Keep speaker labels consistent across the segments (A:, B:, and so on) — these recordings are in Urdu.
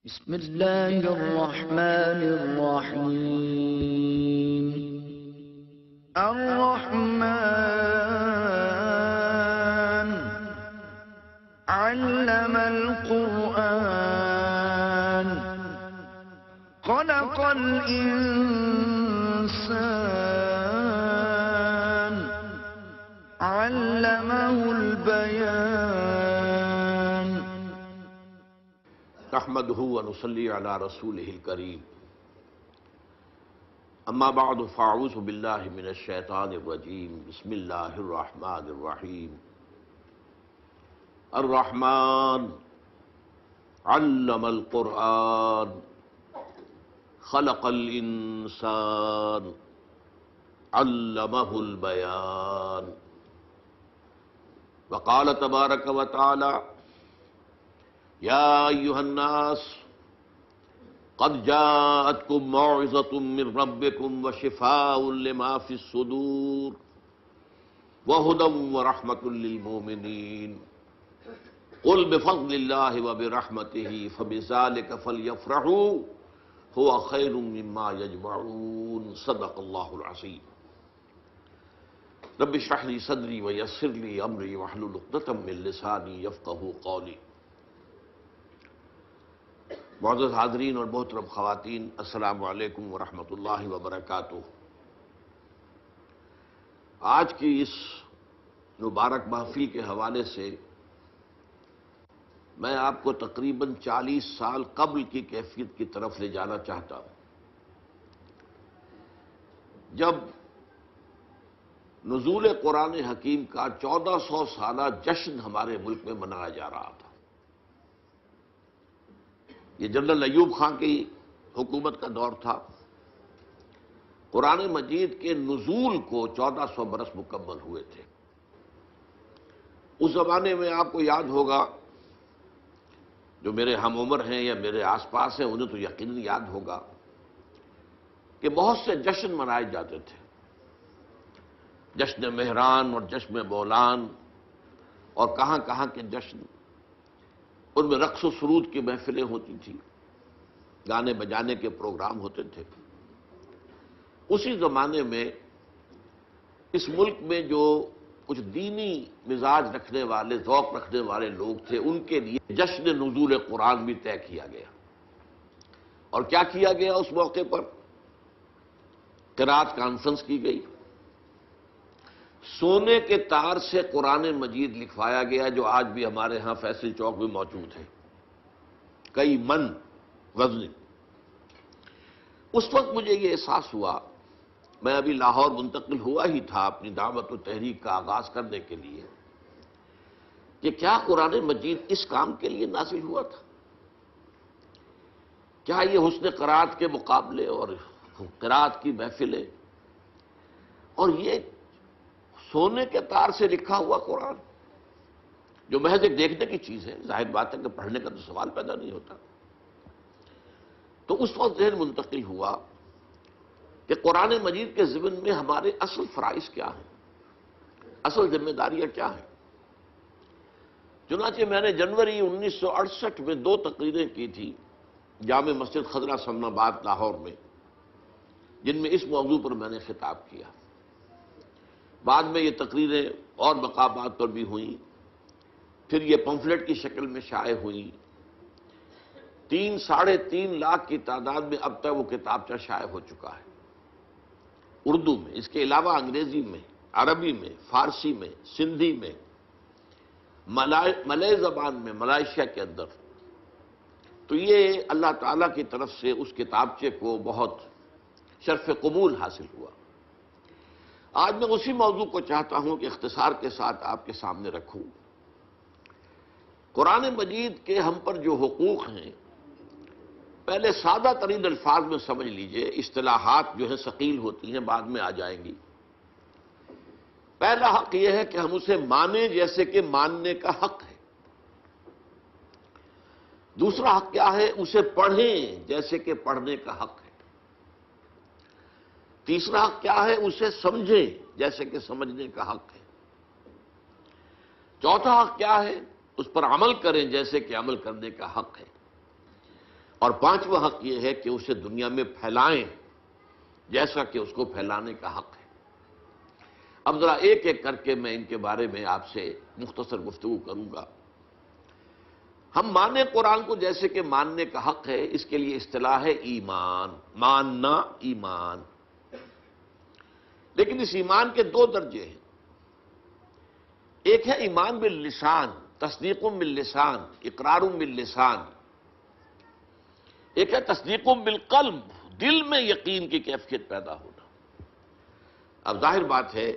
A: بسم الله الرحمن الرحيم. الرحمن علم القرآن خلق الإنسان علمه البيان.
B: نحمده ونصلي على رسوله الكريم. اما بعد فاعوذ بالله من الشیطان الرجیم. بسم اللہ الرحمن الرحیم. الرحمن علم القرآن خلق الانسان علمه البیان. وقال تبارک وتعالی یا ایھا الناس قد جاءتکم موعظۃ من ربکم وشفاء لما فی الصدور وہدی ورحمۃ للمؤمنین. قل بفضل اللہ وبرحمتہ فبذلک فلیفرحوا هو خیر مما یجمعون. صدق اللہ العظیم. رب اشرح لی صدری ویسر لی امری واحلل عقدۃ من لسانی یفقہوا قولی. معزز حاضرین اور محترم خواتین، السلام علیکم ورحمۃ اللہ وبرکاتہ. آج کی اس مبارک محفل کے حوالے سے میں آپ کو تقریباً 40 سال قبل کی کیفیت کی طرف لے جانا چاہتا ہوں، جب نزول قرآن حکیم کا 1400 سالہ جشن ہمارے ملک میں منایا جا رہا تھا. یہ جنرل ایوب خان کی حکومت کا دور تھا. قرآن مجید کے نزول کو 1400 برس مکمل ہوئے تھے. اس زمانے میں آپ کو یاد ہوگا، جو میرے ہم عمر ہیں یا میرے آس پاس ہیں انہیں تو یقیناً یاد ہوگا کہ بہت سے جشن منائے جاتے تھے. جشن مہران اور جشن بولان اور کہاں کہاں کے جشن. ان میں رقص و سرود کی محفلیں ہوتی تھیں، گانے بجانے کے پروگرام ہوتے تھے. اسی زمانے میں اس ملک میں جو کچھ دینی مزاج رکھنے والے، ذوق رکھنے والے لوگ تھے، ان کے لیے جشن نزول قرآن بھی طے کیا گیا. اور کیا کیا گیا اس موقع پر؟ قرات کانفرنس کی گئی. سونے کے تار سے قرآن مجید لکھوایا گیا، جو آج بھی ہمارے ہاں فیصل چوک میں موجود ہے. کئی من وزن. اس وقت مجھے یہ احساس ہوا، میں ابھی لاہور منتقل ہوا ہی تھا اپنی دعوت و تحریک کا آغاز کرنے کے لیے، کہ کیا قرآن مجید اس کام کے لیے نازل ہوا تھا؟ کیا یہ حسن قرات کے مقابلے اور قرات کی محفلیں اور یہ سونے کے تار سے لکھا ہوا قرآن، جو محض ایک دیکھنے کی چیز ہے، ظاہر بات ہے کہ پڑھنے کا تو سوال پیدا نہیں ہوتا. تو اس وقت ذہن منتقل ہوا کہ قرآن مجید کے ضمن میں ہمارے اصل فرائض کیا ہیں، اصل ذمہ داریاں کیا ہیں. چنانچہ میں نے جنوری 1968 میں 2 تقریریں کی تھی جامع مسجد خضرہ سلم آباد لاہور میں، جن میں اس موضوع پر میں نے خطاب کیا. بعد میں یہ تقریریں اور مقامات پر بھی ہوئیں، پھر یہ پمفلٹ کی شکل میں شائع ہوئیں. 3-3.5 لاکھ کی تعداد میں اب تک وہ کتابچہ شائع ہو چکا ہے، اردو میں. اس کے علاوہ انگریزی میں، عربی میں، فارسی میں، سندھی میں، ملئی زبان میں، ملائیشیا کے اندر. تو یہ اللہ تعالیٰ کی طرف سے اس کتابچے کو بہت شرف قبول حاصل ہوا. آج میں اسی موضوع کو چاہتا ہوں کہ اختصار کے ساتھ آپ کے سامنے رکھوں. قرآن مجید کے ہم پر جو حقوق ہیں، پہلے سادہ ترین الفاظ میں سمجھ لیجئے. اصطلاحات جو ہیں ثقیل ہوتی ہیں، بعد میں آ جائیں گی. پہلا حق یہ ہے کہ ہم اسے مانیں جیسے کہ ماننے کا حق ہے. دوسرا حق کیا ہے؟ اسے پڑھیں جیسے کہ پڑھنے کا حق ہے. تیسرا حق کیا ہے؟ اسے سمجھیں جیسے کہ سمجھنے کا حق ہے. چوتھا حق کیا ہے؟ اس پر عمل کریں جیسے کہ عمل کرنے کا حق ہے. اور پانچواں حق یہ ہے کہ اسے دنیا میں پھیلائیں جیسا کہ اس کو پھیلانے کا حق ہے۔ اب ذرا ایک ایک کر کے میں ان کے بارے میں آپ سے مختصر گفتگو کروں گا۔ ہم مانیں قرآن کو جیسے کہ ماننے کا حق ہے، اس کے لیے اصطلاح ہے ایمان، ماننا ایمان۔ لیکن اس ایمان کے دو درجے ہیں، ایک ہے ایمان باللسان، تصدیق باللسان، اقرار باللسان، ایک ہے تصدیق بالقلب، دل میں یقین کی کیفیت پیدا ہونا۔ اب ظاہر بات ہے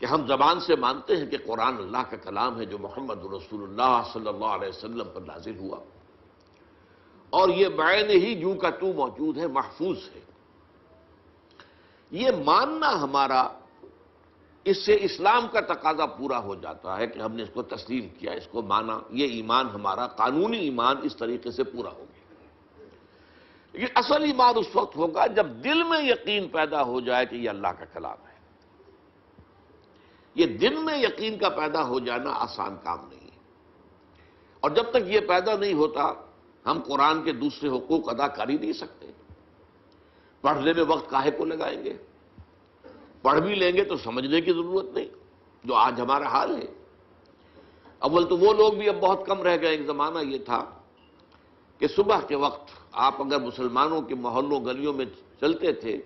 B: کہ ہم زبان سے مانتے ہیں کہ قرآن اللہ کا کلام ہے جو محمد رسول اللہ صلی اللہ علیہ وسلم پر نازل ہوا، اور یہ بعین ہی جوں کا تو موجود ہے، محفوظ ہے۔ یہ ماننا ہمارا، اس سے اسلام کا تقاضا پورا ہو جاتا ہے کہ ہم نے اس کو تسلیم کیا، اس کو مانا، یہ ایمان ہمارا قانونی ایمان اس طریقے سے پورا ہو گیا۔ لیکن اصل ایمان اس وقت ہوگا جب دل میں یقین پیدا ہو جائے کہ یہ اللہ کا کلام ہے۔ یہ دل میں یقین کا پیدا ہو جانا آسان کام نہیں ہے، اور جب تک یہ پیدا نہیں ہوتا ہم قرآن کے دوسرے حقوق ادا کر ہی نہیں سکتے۔ پڑھنے میں وقت کاہے کو لگائیں گے؟ پڑھ بھی لیں گے تو سمجھنے کی ضرورت نہیں، جو آج ہمارا حال ہے۔ اول تو وہ لوگ بھی اب بہت کم رہ گئے۔ ایک زمانہ یہ تھا کہ صبح کے وقت آپ اگر مسلمانوں کے محلوں گلیوں میں چلتے تھے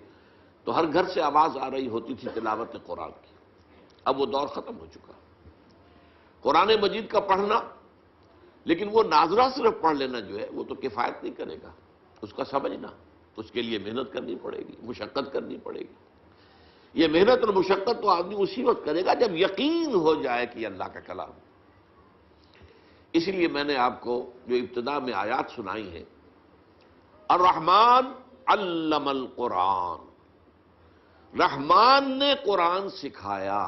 B: تو ہر گھر سے آواز آ رہی ہوتی تھی تلاوت قرآن کی۔ اب وہ دور ختم ہو چکا۔ قرآن مجید کا پڑھنا، لیکن وہ ناظرہ صرف پڑھ لینا جو ہے وہ تو کفایت نہیں کرے گا، اس کا سمجھنا، اس کے لیے محنت کرنی پڑے گی، مشقت کرنی پڑے گی۔ یہ محنت اور مشقت تو آدمی اسی وقت کرے گا جب یقین ہو جائے کہ یہ اللہ کا کلام ہے۔ اسی لیے میں نے آپ کو جو ابتدا میں آیات سنائی ہیں، الرحمن علم القرآن، رحمان نے قرآن سکھایا۔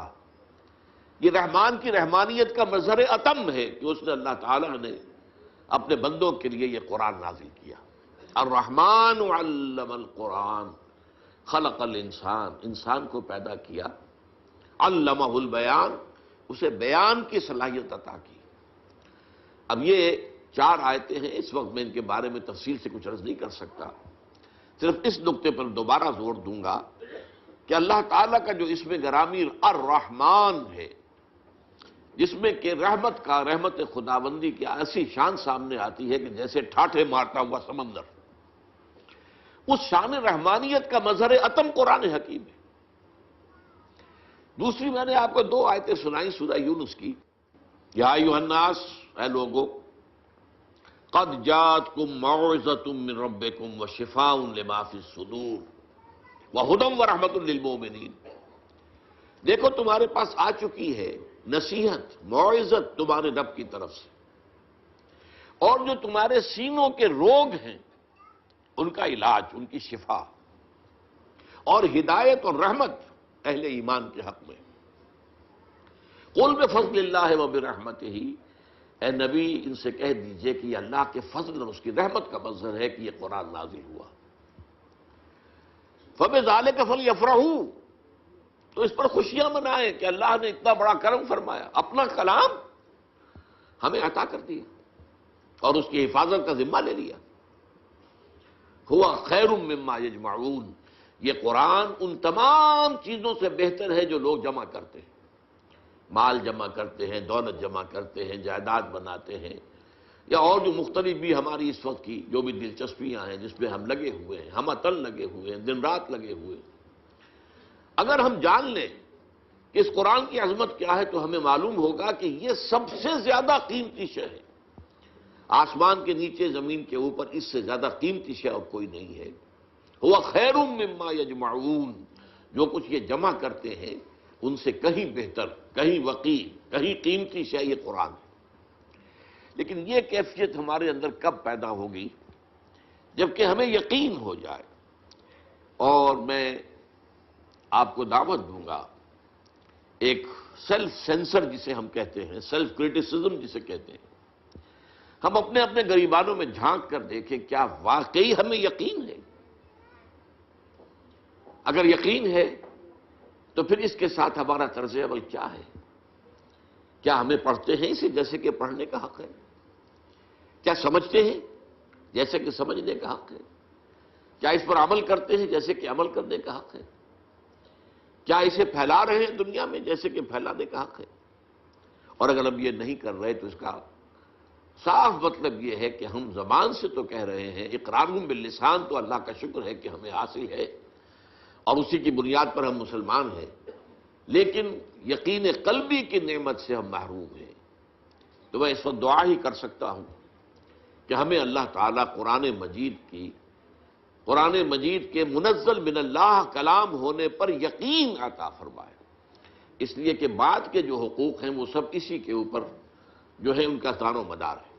B: یہ رحمان کی رحمانیت کا مظہر اتم ہے کہ اس نے اللہ تعالیٰ نے اپنے بندوں کے لیے یہ قرآن نازل کیا۔ الرحمن علم القرآن، خلق الانسان، انسان کو پیدا کیا، علمہ البیان، اسے بیان کی صلاحیت عطا کی۔ اب یہ 4 آیتیں ہیں، اس وقت میں ان کے بارے میں تفصیل سے کچھ عرض نہیں کر سکتا، صرف اس نقطے پر دوبارہ زور دوں گا کہ اللہ تعالیٰ کا جو اسم گرامی الرحمن ہے، جس میں کہ رحمت خداوندی کی ایسی شان سامنے آتی ہے کہ جیسے ٹھاٹھے مارتا ہوا سمندر، اس شان رحمانیت کا مظہر اتم قرآن حکیم ہے۔ دوسری میں نے آپ کو 2 آیتیں سنائیں سورہ یونس کی، یا ایھا الناس، اے لوگو، قد جاءتکم موعظۃ من ربکم وشفاء لما فی الصدور وہدی ورحمۃ للمؤمنین۔ دیکھو تمہارے پاس آ چکی ہے نصیحت، موعظت تمہارے رب کی طرف سے، اور جو تمہارے سینوں کے روگ ہیں ان کا علاج، ان کی شفا، اور ہدایت اور رحمت اہل ایمان کے حق میں۔ قل بفضل اللہ وبرحمتہ، اے نبی ان سے کہہ دیجئے کہ یہ اللہ کے فضل اور اس کی رحمت کا مظہر ہے کہ یہ قرآن نازل ہوا۔ فبذلک فلیفرحوا، تو اس پر خوشیاں منائیں کہ اللہ نے اتنا بڑا کرم فرمایا، اپنا کلام ہمیں عطا کر دیا اور اس کی حفاظت کا ذمہ لے لیا۔ ہوا خیر مما یجمعون، یہ قرآن ان تمام چیزوں سے بہتر ہے جو لوگ جمع کرتے ہیں، مال جمع کرتے ہیں، دولت جمع کرتے ہیں، جائیداد بناتے ہیں، یا اور جو مختلف بھی ہماری اس وقت کی جو بھی دلچسپیاں ہیں جس میں ہم لگے ہوئے ہیں، ہم عطل لگے ہوئے ہیں، دن رات لگے ہوئے ہیں۔ اگر ہم جان لیں کہ اس قرآن کی عظمت کیا ہے تو ہمیں معلوم ہوگا کہ یہ سب سے زیادہ قیمتی شے ہے۔ آسمان کے نیچے، زمین کے اوپر اس سے زیادہ قیمتی شے اور کوئی نہیں ہے۔ ہوا خیر مما یجمعون، جو کچھ یہ جمع کرتے ہیں ان سے کہیں بہتر، کہیں وقی، کہیں قیمتی شے یہ قرآن ہے۔ لیکن یہ کیفیت ہمارے اندر کب پیدا ہوگی؟ جبکہ ہمیں یقین ہو جائے۔ اور میں آپ کو دعوت دوں گا ایک سیلف سینسر جسے ہم کہتے ہیں، سیلف کریٹیسزم جسے کہتے ہیں، ہم اپنے اپنے گریبانوں میں جھانک کر دیکھیں کیا واقعی ہمیں یقین ہے؟ اگر یقین ہے تو پھر اس کے ساتھ ہمارا طرز عمل کیا ہے؟ کیا ہمیں پڑھتے ہیں اسے جیسے کہ پڑھنے کا حق ہے؟ کیا سمجھتے ہیں جیسے کہ سمجھنے کا حق ہے؟ کیا اس پر عمل کرتے ہیں جیسے کہ عمل کرنے کا حق ہے؟ کیا اسے پھیلا رہے ہیں دنیا میں جیسے کہ پھیلانے کا حق ہے؟ اور اگر ہم یہ نہیں کر رہے تو اس کا صاف مطلب یہ ہے کہ ہم زبان سے تو کہہ رہے ہیں، اقرارہم باللسان تو اللہ کا شکر ہے کہ ہمیں حاصل ہے اور اسی کی بنیاد پر ہم مسلمان ہیں، لیکن یقین قلبی کی نعمت سے ہم محروم ہیں۔ تو میں اس وقت دعا ہی کر سکتا ہوں کہ ہمیں اللہ تعالیٰ قرآن مجید کے منزل من اللہ کلام ہونے پر یقین عطا فرمائے، اس لیے کہ بعد کے جو حقوق ہیں وہ سب اسی کے اوپر جو ہے ان کا دار و مدار ہے۔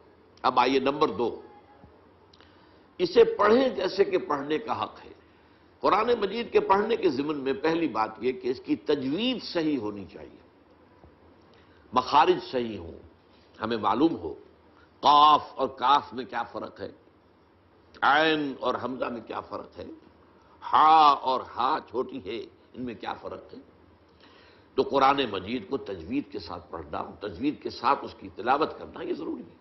B: اب آئیے نمبر 2، اسے پڑھیں جیسے کہ پڑھنے کا حق ہے۔ قرآن مجید کے پڑھنے کے ضمن میں پہلی بات یہ کہ اس کی تجوید صحیح ہونی چاہیے، مخارج صحیح ہوں، ہمیں معلوم ہو قاف اور کاف میں کیا فرق ہے، عین اور حمزہ میں کیا فرق ہے، ہا اور ہا چھوٹی ہے ان میں کیا فرق ہے۔ تو قرآن مجید کو تجوید کے ساتھ پڑھنا، تجوید کے ساتھ اس کی تلاوت کرنا یہ ضروری ہے۔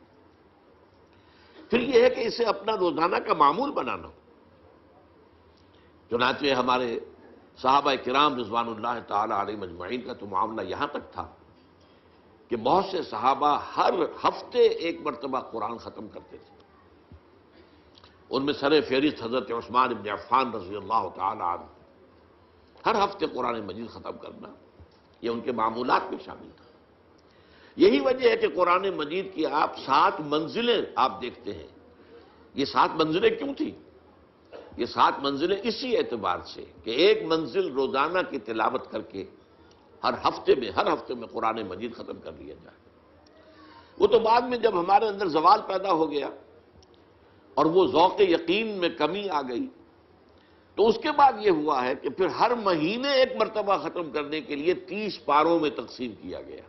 B: پھر یہ ہے کہ اسے اپنا روزانہ کا معمول بنانا۔ چنانچہ ہمارے صحابہ کرام رضوان اللہ تعالی علیہ مجمعین کا تو معاملہ یہاں تک تھا کہ بہت سے صحابہ ہر ہفتے ایک مرتبہ قرآن ختم کرتے تھے۔ ان میں سر فہرست حضرت عثمان بن عفان رضی اللہ تعالی عنہ، ہر ہفتے قرآن مجید ختم کرنا یہ ان کے معمولات میں شامل تھا۔ یہی وجہ ہے کہ قرآن مجید کی آپ 7 منزلیں آپ دیکھتے ہیں۔ یہ 7 منزلیں کیوں تھیں؟ یہ 7 منزلیں اسی اعتبار سے کہ ایک منزل روزانہ کی تلاوت کر کے ہر ہفتے میں قرآن مجید ختم کر لیا جائے۔ وہ تو بعد میں جب ہمارے اندر زوال پیدا ہو گیا اور وہ ذوق یقین میں کمی آ گئی تو اس کے بعد یہ ہوا ہے کہ پھر ہر مہینے ایک مرتبہ ختم کرنے کے لیے 30 پاروں میں تقسیم کیا گیا،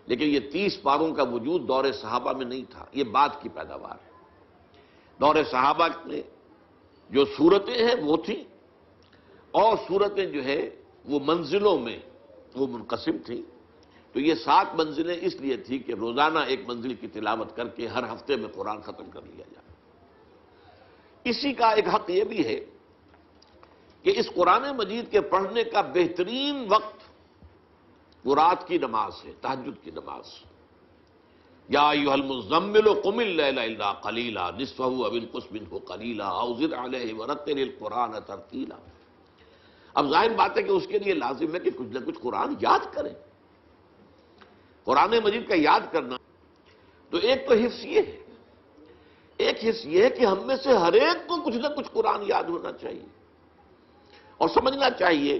B: لیکن یہ 30 پاروں کا وجود دور صحابہ میں نہیں تھا، یہ بعد کی پیداوار ہے۔ دور صحابہ میں جو صورتیں ہیں وہ تھیں، اور صورتیں جو ہے وہ منزلوں میں وہ منقسم تھیں۔ تو یہ 7 منزلیں اس لیے تھی کہ روزانہ ایک منزل کی تلاوت کر کے ہر ہفتے میں قرآن ختم کر لیا جائے۔ اسی کا ایک حق یہ بھی ہے کہ اس قرآن مجید کے پڑھنے کا بہترین وقت وہ رات کی نماز ہے، تہجد کی نماز۔ یا ایھا المزمل قم اللیل الا قلیلا نصفہ او انقص منہ قلیلا او زد علیہ ورتل القرآن ترتیلا۔ اب ظاہر بات ہے کہ اس کے لیے لازم ہے کہ کچھ نہ کچھ قرآن یاد کریں۔ قرآن مجید کا یاد کرنا تو ایک تو حفظ یہ ہے، ایک حصہ یہ ہے کہ ہم میں سے ہر ایک کو کچھ نہ کچھ قرآن یاد ہونا چاہیے اور سمجھنا چاہیے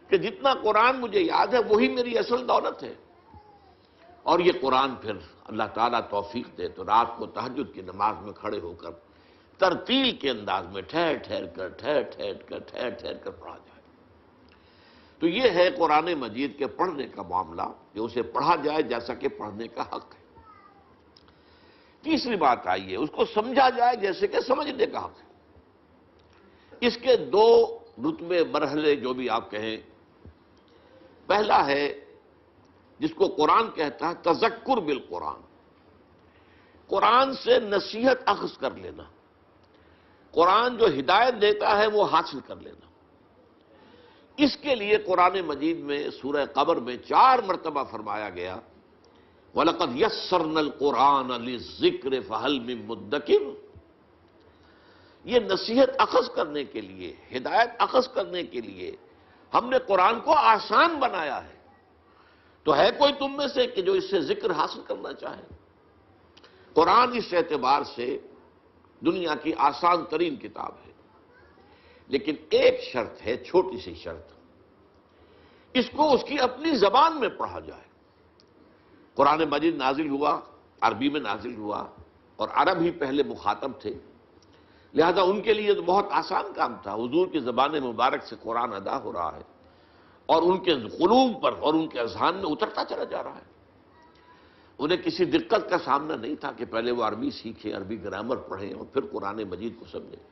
B: کہ جتنا قرآن مجھے یاد ہے وہی میری اصل دولت ہے۔ اور یہ قرآن پھر اللہ تعالیٰ توفیق دے تو رات کو تہجد کی نماز میں کھڑے ہو کر ترتیل کے انداز میں ٹھہر ٹھہر کر پڑھا جائے۔ تو یہ ہے قرآن مجید کے پڑھنے کا معاملہ کہ اسے پڑھا جائے جیسا کہ پڑھنے کا حق ہے۔ تیسری بات آئی ہے اس کو سمجھا جائے جیسے کہ سمجھنے کا حق ہے۔ اس کے 2 رتبے مرحلے جو بھی آپ کہیں، پہلا ہے جس کو قرآن کہتا ہے تذکر بالقرآن، قرآن سے نصیحت اخذ کر لینا، قرآن جو ہدایت دیتا ہے وہ حاصل کر لینا۔ اس کے لیے قرآن مجید میں سورہ قمر میں 4 مرتبہ فرمایا گیا وَلَقَدْ يَسَّرْنَا الْقُرْآنَ لِلذِّكْرِ فَهَلْ مِن مُدَّكِرٍ۔ یہ نصیحت اخذ کرنے کے لیے، ہدایت اخذ کرنے کے لیے ہم نے قرآن کو آسان بنایا ہے، تو ہے کوئی تم میں سے کہ جو اس سے ذکر حاصل کرنا چاہے؟ قرآن اس اعتبار سے دنیا کی آسان ترین کتاب ہے، لیکن ایک شرط ہے، چھوٹی سی شرط، اس کو اس کی اپنی زبان میں پڑھا جائے۔ قرآن مجید نازل ہوا، عربی میں نازل ہوا، اور عرب ہی پہلے مخاطب تھے، لہذا ان کے لیے تو بہت آسان کام تھا۔ حضور کی زبان مبارک سے قرآن ادا ہو رہا ہے اور ان کے قلوب پر اور ان کے اذہان میں اترتا چلا جا رہا ہے۔ انہیں کسی دقت کا سامنا نہیں تھا کہ پہلے وہ عربی سیکھیں، عربی گرامر پڑھیں اور پھر قرآن مجید کو سمجھیں۔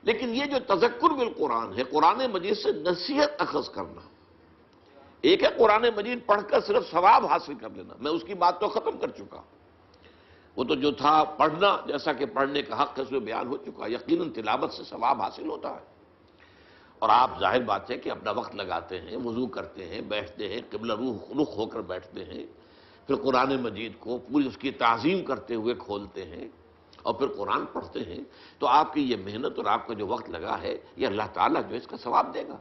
B: لیکن یہ جو تذکر بالقرآن ہے، قرآن مجید سے نصیحت اخذ کرنا، ایک ہے قرآن مجید پڑھ کر صرف ثواب حاصل کر لینا، میں اس کی بات تو ختم کر چکا۔ وہ تو جو تھا پڑھنا، جیسا کہ پڑھنے کا حق ہے اس میں بیان ہو چکا، یقیناً تلاوت سے ثواب حاصل ہوتا ہے۔ اور آپ ظاہر بات ہے کہ اپنا وقت لگاتے ہیں، وضو کرتے ہیں، بیٹھتے ہیں، قبلہ رخ ہو کر بیٹھتے ہیں، پھر قرآن مجید کو پوری اس کی تعظیم کرتے ہوئے کھولتے ہیں اور پھر قرآن پڑھتے ہیں، تو آپ کی یہ محنت اور آپ کا جو وقت لگا ہے یہ اللہ تعالیٰ جو اس کا ثواب دے گا۔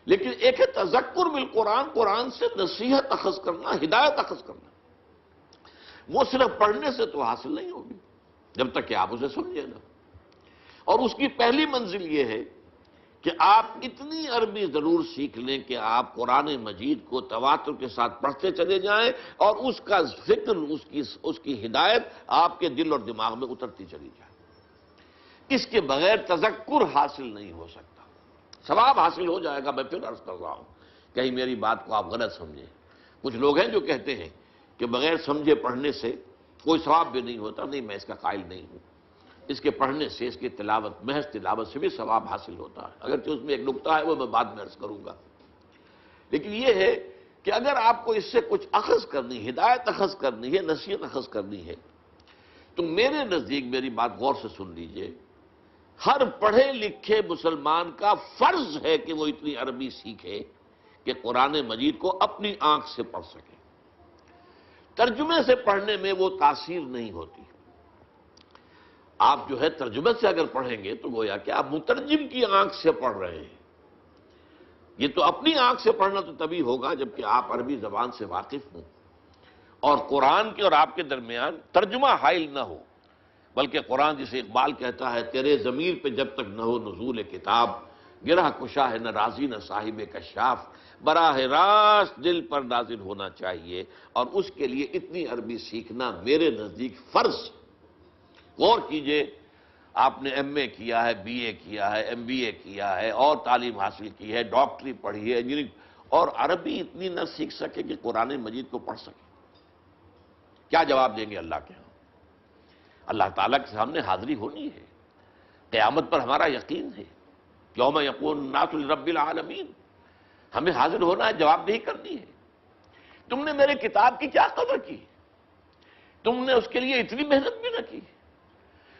B: لیکن ایک ہے تذکر بالقرآن، قرآن سے نصیحت اخذ کرنا، ہدایت اخذ کرنا، وہ صرف پڑھنے سے تو حاصل نہیں ہوگی جب تک کہ آپ اسے سمجھیں نا۔ اور اس کی پہلی منزل یہ ہے کہ آپ اتنی عربی ضرور سیکھ لیں کہ آپ قرآن مجید کو تواتر کے ساتھ پڑھتے چلے جائیں اور اس کا فکر، اس کی ہدایت آپ کے دل اور دماغ میں اترتی چلی جائے۔ اس کے بغیر تذکر حاصل نہیں ہو سکتا۔ ثواب حاصل ہو جائے گا، میں پھر عرض کر رہا ہوں، کہیں میری بات کو آپ غلط سمجھیں۔ کچھ لوگ ہیں جو کہتے ہیں کہ بغیر سمجھے پڑھنے سے کوئی ثواب بھی نہیں ہوتا، نہیں، میں اس کا قائل نہیں ہوں۔ اس کے پڑھنے سے، اس کی تلاوت، محض تلاوت سے بھی ثواب حاصل ہوتا ہے، اگرچہ اس میں ایک نکتہ ہے وہ میں بعد میں عرض کروں گا۔ لیکن یہ ہے کہ اگر آپ کو اس سے کچھ اخذ کرنی، ہدایت اخذ کرنی ہے، نصیحت اخذ کرنی ہے، تو میرے نزدیک میری بات غور سے سن لیجئے، ہر پڑھے لکھے مسلمان کا فرض ہے کہ وہ اتنی عربی سیکھے کہ قرآن مجید کو اپنی آنکھ سے پڑھ سکے۔ ترجمے سے پڑھنے میں وہ تاثیر نہیں ہوتی۔ آپ جو ہے ترجمے سے اگر پڑھیں گے تو گویا کہ آپ مترجم کی آنکھ سے پڑھ رہے ہیں۔ یہ تو اپنی آنکھ سے پڑھنا تو تبھی ہوگا جبکہ آپ عربی زبان سے واقف ہوں اور قرآن کے اور آپ کے درمیان ترجمہ حائل نہ ہو، بلکہ قرآن جسے اقبال کہتا ہے، تیرے ضمیر پہ جب تک نہ ہو نزول کتاب، گرہ کشا ہے نہ رازی نہ صاحب کشاف، براہ راست دل پر نازل ہونا چاہیے، اور اس کے لیے اتنی عربی سیکھنا میرے نزدیک فرض۔ غور کیجئے، آپ نے ایم اے کیا ہے، بی اے کیا ہے، ایم بی اے کیا ہے اور تعلیم حاصل کی ہے، ڈاکٹری پڑھی ہے، انجینئرنگ، اور عربی اتنی نہ سیکھ سکے کہ قرآن مجید کو پڑھ سکے، کیا جواب دیں گے اللہ کے ہاں؟ اللہ تعالیٰ کے سامنے حاضری ہونی ہے، قیامت پر ہمارا یقین ہے، یوم یقول الناس لرب العالمین، ہمیں حاضر ہونا ہے، جواب دہی کرنی ہے۔ تم نے میرے کتاب کی کیا قدر کی؟ تم نے اس کے لیے اتنی محنت بھی نہ کی،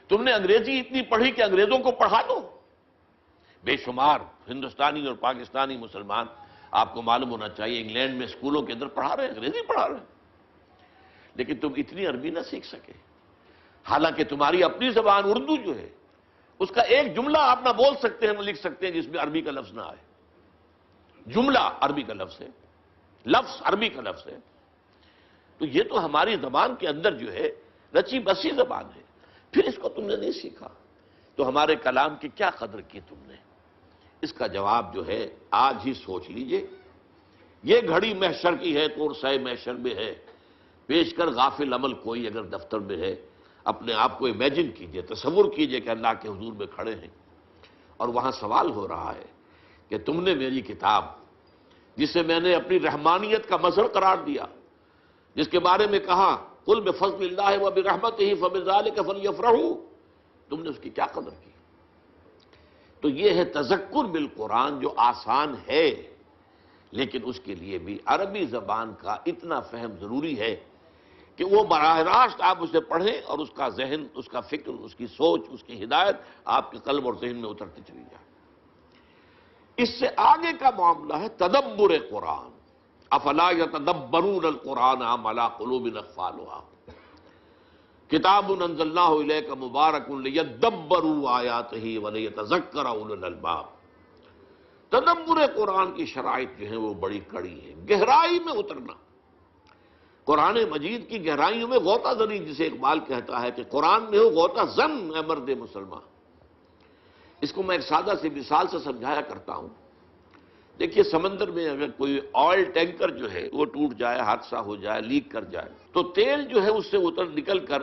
B: تم نے انگریزی اتنی پڑھی کہ انگریزوں کو پڑھا دو۔ بے شمار ہندوستانی اور پاکستانی مسلمان، آپ کو معلوم ہونا چاہیے، انگلینڈ میں اسکولوں کے اندر پڑھا رہے ہیں، انگریزی پڑھا رہے ہیں، لیکن تم اتنی عربی نہ سیکھ سکے، حالانکہ تمہاری اپنی زبان اردو جو ہے اس کا ایک جملہ آپ نہ بول سکتے ہیں، نہ لکھ سکتے ہیں جس میں عربی کا لفظ نہ آئے۔ جملہ عربی کا لفظ ہے، لفظ عربی کا لفظ ہے، تو یہ تو ہماری زبان کے اندر جو ہے رچی بسی زبان ہے، پھر اس کو تم نے نہیں سیکھا تو ہمارے کلام کی کیا قدر کی تم نے؟ اس کا جواب جو ہے آج ہی سوچ لیجئے۔ یہ گھڑی محشر کی ہے، طور سہ محشر میں ہے، پیش کر غافل عمل کوئی اگر دفتر میں ہے۔ اپنے آپ کو امیجن کیجئے، تصور کیجئے کہ اللہ کے حضور میں کھڑے ہیں اور وہاں سوال ہو رہا ہے کہ تم نے میری کتاب، جسے میں نے اپنی رحمانیت کا مظہر قرار دیا، جس کے بارے میں کہا قل بفضل اللہ وبرحمتہ فبذلک فلیفرحوا، تم نے اس کی کیا قدر کی؟ تو یہ ہے تذکر بالقرآن، جو آسان ہے لیکن اس کے لیے بھی عربی زبان کا اتنا فہم ضروری ہے کہ وہ براہ راست آپ اسے پڑھیں اور اس کا ذہن، اس کا فکر، اس کی سوچ، اس کی ہدایت آپ کے قلب اور ذہن میں اترتی چلی جائے۔ اس سے آگے کا معاملہ ہے تدبر قرآن، افلا یتدبرون القرآن ام علی قلوب اقفالها، کتاب انزلناہ الیک مبارک لیدبروا آیاتہ ولیتذکر اولو الالباب۔ تدبر قرآن کی شرائط جو ہیں وہ بڑی کڑی ہے، گہرائی میں اترنا، قرآن مجید کی گہرائیوں میں غوطہ زنی، جسے اقبال کہتا ہے کہ قرآن میں ہو غوطہ زن اے مرد مسلمان۔ اس کو میں ایک سادہ سی مثال سے سمجھایا کرتا ہوں۔ دیکھیے، سمندر میں اگر کوئی آئل ٹینکر جو ہے وہ ٹوٹ جائے، حادثہ ہو جائے، لیک کر جائے، تو تیل جو ہے اس سے نکل کر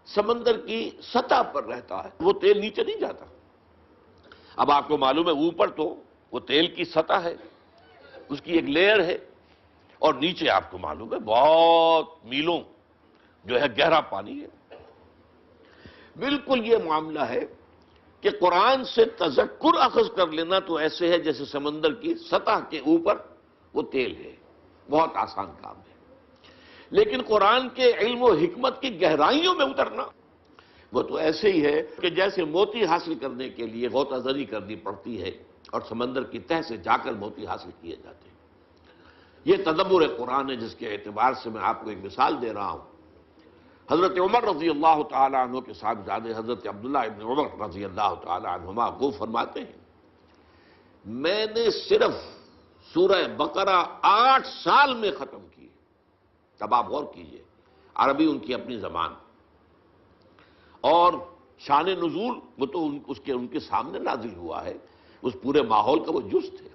B: سمندر کی سطح پر رہتا ہے، وہ تیل نیچے نہیں جاتا۔ اب آپ کو معلوم ہے اوپر تو وہ تیل کی سطح ہے، اس کی ایک لیئر ہے، اور نیچے آپ کو معلوم ہے بہت میلوں جو ہے گہرا پانی ہے۔ بالکل یہ معاملہ ہے کہ قرآن سے تذکر اخذ کر لینا تو ایسے ہے جیسے سمندر کی سطح کے اوپر وہ تیل ہے، بہت آسان کام ہے۔ لیکن قرآن کے علم و حکمت کی گہرائیوں میں اترنا وہ تو ایسے ہی ہے کہ جیسے موتی حاصل کرنے کے لیے غوطہ زنی کرنی پڑتی ہے اور سمندر کی تہہ سے جا کر موتی حاصل کیے جاتے ہیں۔ یہ تدبر قرآن ہے جس کے اعتبار سے میں آپ کو ایک مثال دے رہا ہوں۔ حضرت عمر رضی اللہ تعالیٰ عنہ کے صاحبزادے حضرت عبداللہ ابن عمر رضی اللہ تعالیٰ عنہما وہ فرماتے ہیں میں نے صرف سورہ بقرہ 8 سال میں ختم کی۔ تب آپ غور کیجئے، عربی ان کی اپنی زبان، اور شان نزول وہ تو ان کے سامنے نازل ہوا ہے، اس پورے ماحول کا وہ جز تھے۔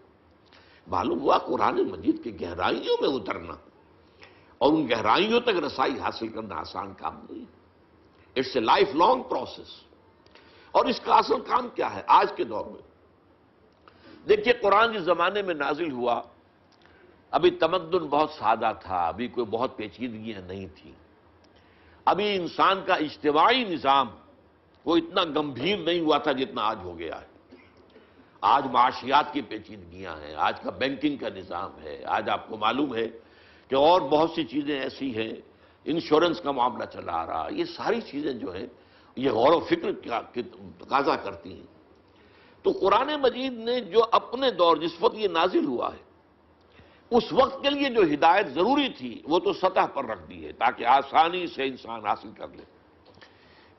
B: معلوم ہوا قرآن مجید کی گہرائیوں میں اترنا اور ان گہرائیوں تک رسائی حاصل کرنا آسان کام نہیں، it's a lifelong process. اور اس کا اصل کام کیا ہے آج کے دور میں؟ دیکھیے، قرآن جس زمانے میں نازل ہوا ابھی تمدن بہت سادہ تھا، ابھی کوئی بہت پیچیدگیاں نہیں تھیں، ابھی انسان کا اجتماعی نظام وہ اتنا گمبھیر نہیں ہوا تھا جتنا آج ہو گیا ہے۔ آج معاشیات کی پیچیدگیاں ہیں، آج کا بینکنگ کا نظام ہے، آج آپ کو معلوم ہے کہ اور بہت سی چیزیں ایسی ہیں، انشورنس کا معاملہ چلا آ رہا، یہ ساری چیزیں جو ہیں یہ غور و فکر کی تقاضا کرتی ہیں۔ تو قرآن مجید نے جو اپنے دور جس وقت یہ نازل ہوا ہے اس وقت کے لیے جو ہدایت ضروری تھی وہ تو سطح پر رکھ دی ہے تاکہ آسانی سے انسان حاصل کر لے۔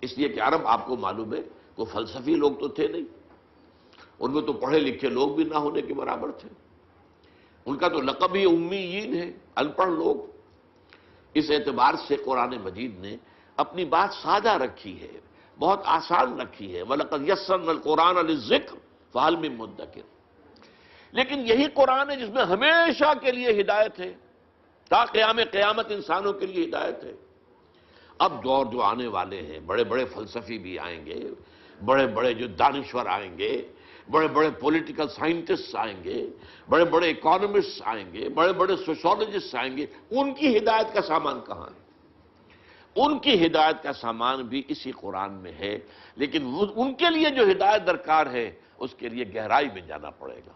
B: اس لیے کہ عرب آپ کو معلوم ہے وہ فلسفی لوگ تو تھے نہیں، ان میں تو پڑھے لکھے لوگ بھی نہ ہونے کے برابر تھے، ان کا تو لقب ہی امیین ہے، ان پڑھ لوگ۔ اس اعتبار سے قرآن مجید نے اپنی بات سادہ رکھی ہے، بہت آسان رکھی ہے، وَلَقَدْ يَسَّرْنَا الْقُرْآنَ لِلذِّكْرِ فَهَلْ مِن مُدَّكِرٍ۔ لیکن یہی قرآن ہے جس میں ہمیشہ کے لیے ہدایت ہے، تا قیامت انسانوں کے لیے ہدایت ہے۔ اب دور جو آنے والے ہیں، بڑے بڑے فلسفی بھی آئیں گے، بڑے بڑے جو دانشور آئیں گے، بڑے بڑے پولیٹیکل سائنٹسٹ آئیں گے، بڑے بڑے اکانومسٹ آئیں گے، بڑے بڑے سوشولوجسٹ آئیں گے، ان کی ہدایت کا سامان کہاں ہے؟ ان کی ہدایت کا سامان بھی اسی قرآن میں ہے، لیکن ان کے لیے جو ہدایت درکار ہے اس کے لیے گہرائی میں جانا پڑے گا،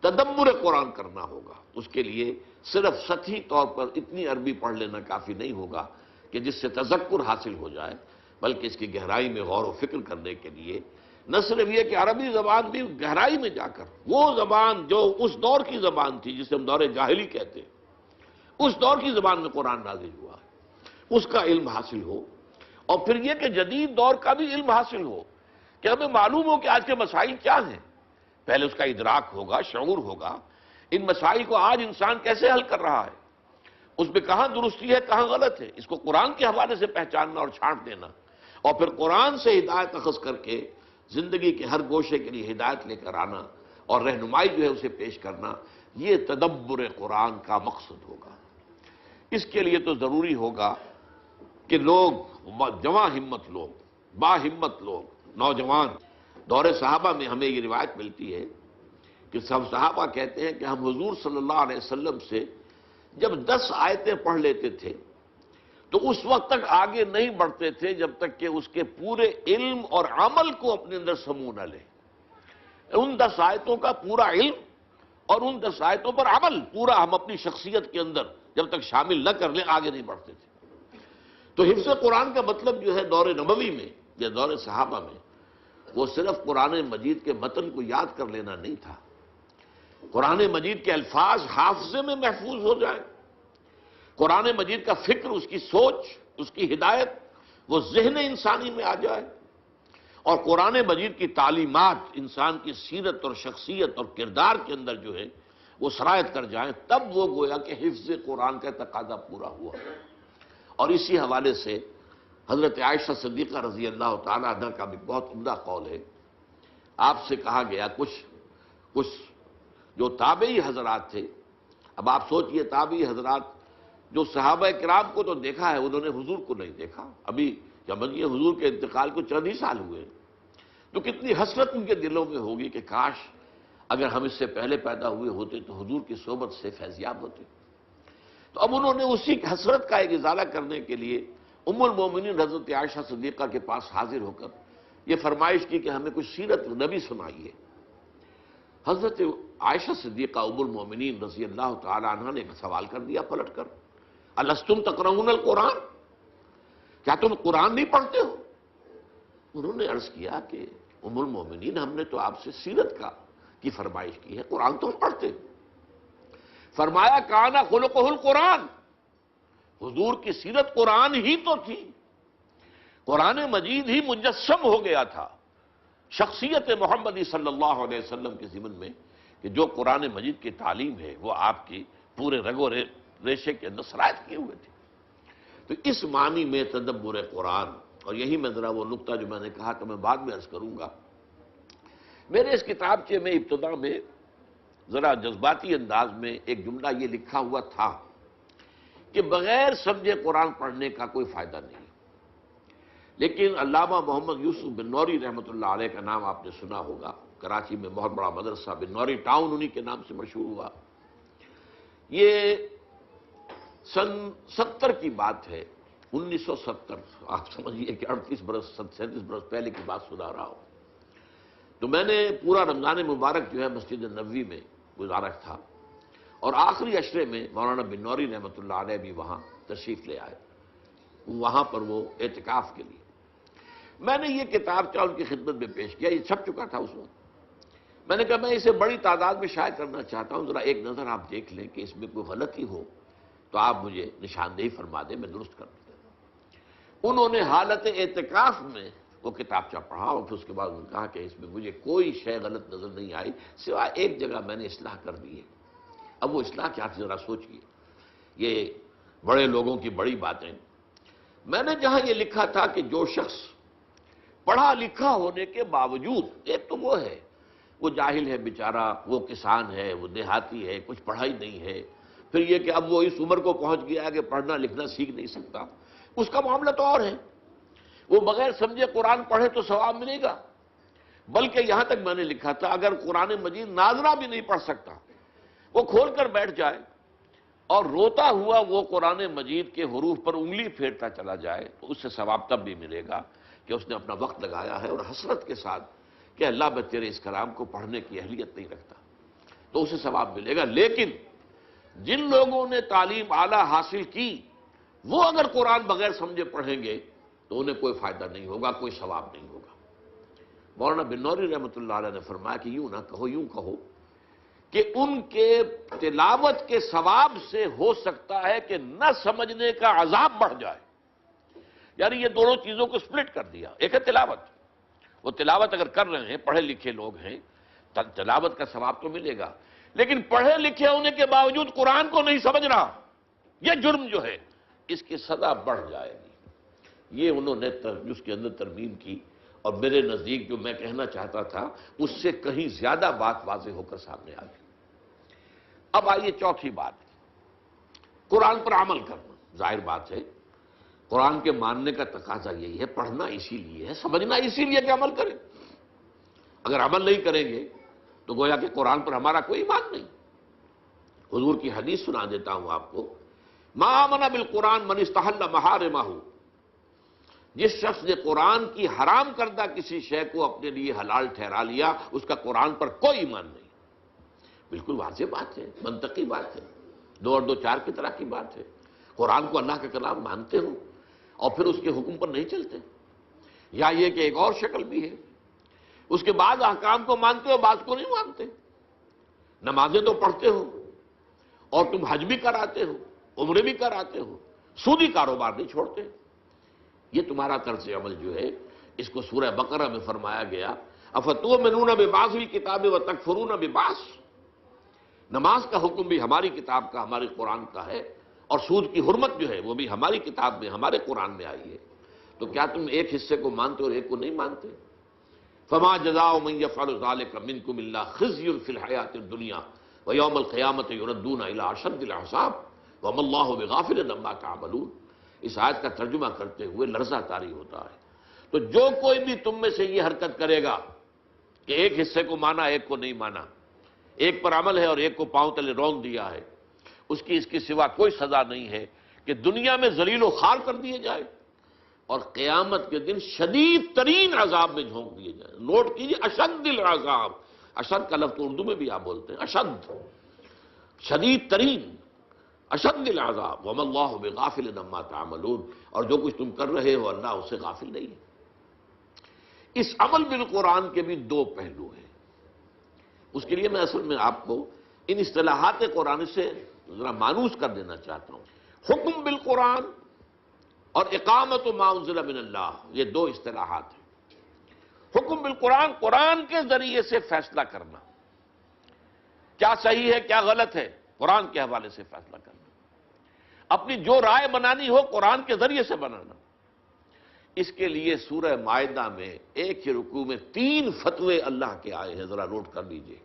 B: تدبر قرآن کرنا ہوگا۔ اس کے لیے صرف سطحی طور پر اتنی عربی پڑھ لینا کافی نہیں ہوگا کہ جس سے تذکر حاصل ہو جائے، بلکہ اس کی گہرائی میں غور و فکر کرنے کے لیے نہ صرف یہ کہ عربی زبان بھی گہرائی میں جا کر وہ زبان جو اس دور کی زبان تھی جسے ہم دور جاہلی کہتے ہیں، اس دور کی زبان میں قرآن نازل ہوا ہے، اس کا علم حاصل ہو، اور پھر یہ کہ جدید دور کا بھی علم حاصل ہو کہ ہمیں معلوم ہو کہ آج کے مسائل کیا ہیں۔ پہلے اس کا ادراک ہوگا، شعور ہوگا، ان مسائل کو آج انسان کیسے حل کر رہا ہے، اس میں کہاں درستی ہے کہاں غلط ہے، اس کو قرآن کے حوالے سے پہچاننا اور چھانٹ دینا، اور پھر قرآن سے ہدایت اخذ کر کے زندگی کے ہر گوشے کے لیے ہدایت لے کر آنا اور رہنمائی جو ہے اسے پیش کرنا، یہ تدبر قرآن کا مقصد ہوگا۔ اس کے لیے تو ضروری ہوگا کہ لوگ جواں ہمت لوگ، با ہمت لوگ، نوجوان، دور صحابہ میں ہمیں یہ روایت ملتی ہے کہ سب صحابہ کہتے ہیں کہ ہم حضور صلی اللہ علیہ وسلم سے جب 10 آیتیں پڑھ لیتے تھے تو اس وقت تک آگے نہیں بڑھتے تھے جب تک کہ اس کے پورے علم اور عمل کو اپنے اندر سمو نہ لے۔ ان 10 آیتوں کا پورا علم اور ان 10 آیتوں پر عمل پورا ہم اپنی شخصیت کے اندر جب تک شامل نہ کر لیں آگے نہیں بڑھتے تھے۔ تو حفظ قرآن کا مطلب جو ہے دور نبوی میں یا دور صحابہ میں وہ صرف قرآن مجید کے متن کو یاد کر لینا نہیں تھا، قرآن مجید کے الفاظ حافظے میں محفوظ ہو جائیں، قرآن مجید کا فکر، اس کی سوچ، اس کی ہدایت وہ ذہن انسانی میں آ جائے، اور قرآن مجید کی تعلیمات انسان کی سیرت اور شخصیت اور کردار کے اندر جو ہے وہ سرایت کر جائیں، تب وہ گویا کہ حفظ قرآن کا تقاضا پورا ہوا۔ اور اسی حوالے سے حضرت عائشہ صدیقہ رضی اللہ تعالیٰ عنہ کا بھی بہت عمدہ قول ہے۔ آپ سے کہا گیا کچھ جو تابعی حضرات تھے، اب آپ سوچئے تابعی حضرات جو صحابہ کرام کو تو دیکھا ہے، انہوں نے حضور کو نہیں دیکھا، ابھی سمجھئے حضور کے انتقال کو چند ہی سال ہوئے، تو کتنی حسرت ان کے دلوں میں ہوگی کہ کاش اگر ہم اس سے پہلے پیدا ہوئے ہوتے تو حضور کی صحبت سے فیضیاب ہوتے۔ تو اب انہوں نے اسی حسرت کا ایک ازالہ کرنے کے لیے ام المومنین حضرت عائشہ صدیقہ کے پاس حاضر ہو کر یہ فرمائش کی کہ ہمیں کچھ سیرت نبی سنائیے۔ حضرت عائشہ صدیقہ ام المومنین رضی اللہ تعالی عنہ نے ایک سوال کر دیا پلٹ کر، الستم تقرؤون القرآن، کیا تم قرآن نہیں پڑھتے ہو؟ انہوں نے عرض کیا کہ ام المومنین، ہم نے تو آپ سے سیرت کی فرمائش کی ہے، قرآن تو ہم پڑھتے ہیں۔ فرمایا کانا خلقہ القرآن، حضور کی سیرت قرآن ہی تو تھی، قرآن مجید ہی مجسم ہو گیا تھا شخصیت محمدی صلی اللہ علیہ وسلم کے ضمن میں، کہ جو قرآن مجید کی تعلیم ہے وہ آپ کی پورے رگ و ریشے کے اندر سرایت کیے ہوئے تھے۔ تو اس معنی میں تدبر قرآن، اور یہی میں ذرا وہ نقطہ جو میں نے کہا کہ میں بعد میں عرض کروں گا، میرے اس کتابچے میں ابتدا میں ذرا جذباتی انداز میں ایک جملہ یہ لکھا ہوا تھا کہ بغیر سمجھے قرآن پڑھنے کا کوئی فائدہ نہیں، لیکن علامہ محمد یوسف بن نوری رحمۃ اللہ علیہ کا نام آپ نے سنا ہوگا، کراچی میں بہت بڑا مدرسہ بن نوری ٹاؤن انہی کے نام سے مشہور ہوا۔ یہ سن 70 کی بات ہے، 1970، آپ سمجھیے کہ 38 برس 37 برس پہلے کی بات سنا رہا ہوں۔ تو میں نے پورا رمضان مبارک جو ہے مسجد نبوی میں گزارا تھا، اور آخری عشرے میں مولانا بن نوری رحمۃ اللہ علیہ بھی وہاں تشریف لے آئے، وہاں پر وہ اعتکاف کے لیے۔ میں نے یہ کتاب ان کی خدمت میں پیش کیا، یہ چھپ چکا تھا اس وقت۔ میں نے کہا میں اسے بڑی تعداد میں شائع کرنا چاہتا ہوں، ذرا ایک نظر آپ دیکھ لیں کہ اس میں کوئی غلطی ہو تو آپ مجھے نشاندہی فرما دیں، میں درست کر دوں۔ انہوں نے حالت اعتکاف میں وہ کتابچہ پڑھا، اور پھر اس کے بعد انہوں نے کہا کہ اس میں مجھے کوئی شے غلط نظر نہیں آئی، سوائے ایک جگہ میں نے اصلاح کر دی ہے۔ اب وہ اصلاح کیا تھی ذرا سوچئے، یہ بڑے لوگوں کی بڑی باتیں۔ میں نے جہاں یہ لکھا تھا کہ جو شخص پڑھا لکھا ہونے کے باوجود، ایک تو وہ ہے وہ جاہل ہے بیچارہ، وہ کسان ہے، وہ دیہاتی ہے، کچھ پڑھائی نہیں ہے، پھر یہ کہ اب وہ اس عمر کو پہنچ گیا ہے کہ پڑھنا لکھنا سیکھ نہیں سکتا، اس کا معاملہ تو اور ہے، وہ بغیر سمجھے قرآن پڑھے تو ثواب ملے گا، بلکہ یہاں تک میں نے لکھا تھا اگر قرآن مجید ناظرہ بھی نہیں پڑھ سکتا، وہ کھول کر بیٹھ جائے اور روتا ہوا وہ قرآن مجید کے حروف پر انگلی پھیرتا چلا جائے تو اس سے ثواب تب بھی ملے گا کہ اس نے اپنا وقت لگایا ہے، اور حسرت کے ساتھ کہ اللہ میں تیرے اس کلام کو پڑھنے کی اہلیت نہیں رکھتا، تو اسے ثواب ملے گا۔ لیکن جن لوگوں نے تعلیم اعلیٰ حاصل کی وہ اگر قرآن بغیر سمجھے پڑھیں گے تو انہیں کوئی فائدہ نہیں ہوگا، کوئی ثواب نہیں ہوگا۔ مولانا بن نوری رحمۃ اللہ علیہ نے فرمایا کہ یوں نہ کہو، یوں کہو کہ ان کے تلاوت کے ثواب سے ہو سکتا ہے کہ نہ سمجھنے کا عذاب بڑھ جائے، یعنی یہ دونوں چیزوں کو سپلٹ کر دیا۔ ایک ہے تلاوت، وہ تلاوت اگر کر رہے ہیں، پڑھے لکھے لوگ ہیں، تلاوت کا ثواب تو ملے گا، لیکن پڑھے لکھے ہونے کے باوجود قرآن کو نہیں سمجھ رہا، یہ جرم جو ہے اس کی سزا بڑھ جائے گی۔ یہ انہوں نے اس کے اندر ترمیم کی، اور میرے نزدیک جو میں کہنا چاہتا تھا اس سے کہیں زیادہ بات واضح ہو کر سامنے آ گئی۔ اب آئیے چوتھی بات، قرآن پر عمل کرنا۔ ظاہر بات ہے قرآن کے ماننے کا تقاضا یہی ہے، پڑھنا اسی لیے ہے، سمجھنا اسی لیے کہ عمل کریں۔ اگر عمل نہیں کریں گے تو گویا کہ قرآن پر ہمارا کوئی ایمان نہیں۔ حضور کی حدیث سنا دیتا ہوں آپ کو، ما آمن بالقرآن من استحل محارمہ، جس شخص نے قرآن کی حرام کردہ کسی شے کو اپنے لیے حلال ٹھہرا لیا، اس کا قرآن پر کوئی ایمان نہیں۔ بالکل واضح بات ہے، منطقی بات ہے، 2 اور 2 4 کی طرح کی بات ہے۔ قرآن کو اللہ کا کلام مانتے ہو اور پھر اس کے حکم پر نہیں چلتے، یا یہ کہ ایک اور شکل بھی ہے، اس کے بعد احکام کو مانتے ہو، بعض کو نہیں مانتے۔ نمازیں تو پڑھتے ہو اور تم حج بھی کراتے ہو، عمرے بھی کراتے ہو، سودی کاروبار نہیں چھوڑتے۔ یہ تمہارا طرز عمل جو ہے، اس کو سورہ بقرہ میں فرمایا گیا، افتؤمنون ببعض الکتاب وتکفرون ببعض۔ نماز کا حکم بھی ہماری کتاب کا، ہمارے قرآن کا ہے، اور سود کی حرمت جو ہے وہ بھی ہماری کتاب میں، ہمارے قرآن میں آئی ہے۔ تو کیا تم ایک حصے کو مانتے اور ایک کو نہیں مانتے؟ فما جزاء من يفعل ذلك منكم الا خزي في الحياة الدنيا ويوم القيامة يردون الى اشد العذاب وما الله بغافل عما تعملون۔ اس آیت کا ترجمہ کرتے ہوئے لرزہ طاری ہوتا ہے۔ تو جو کوئی بھی تم میں سے یہ حرکت کرے گا کہ ایک حصے کو مانا ایک کو نہیں مانا، ایک پر عمل ہے اور ایک کو پاؤں تلے رونگ دیا ہے، اس کی سوا کوئی سزا نہیں ہے کہ دنیا میں ذلیل و خوار کر دیے جائے اور قیامت کے دن شدید ترین عذاب میں جھونک دیے جائیں۔ نوٹ کیجئے، اشد العذاب، اشد کا لفظ اردو میں بھی آپ بولتے ہیں، اشد، شدید ترین۔ اشد العذاب وما اللہ بغافل عما تعملون، اور جو کچھ تم کر رہے ہو اللہ اس سے غافل نہیں ہے۔ اس عمل بالقرآن کے بھی دو پہلو ہیں۔ اس کے لیے میں اصل میں آپ کو ان اصطلاحات قرآن سے ذرا مانوس کر دینا چاہتا ہوں۔ حکم بالقرآن اور اقامت ما انزل من اللہ، یہ دو اصطلاحات ہیں۔ حکم بالقرآن، قرآن کے ذریعے سے فیصلہ کرنا، کیا صحیح ہے کیا غلط ہے، قرآن کے حوالے سے فیصلہ کرنا۔ اپنی جو رائے بنانی ہو قرآن کے ذریعے سے بنانا۔ اس کے لیے سورہ مائدہ میں ایک ہی رکوع میں 3 فتوے اللہ کے آئے ہیں، ذرا نوٹ کر لیجئے۔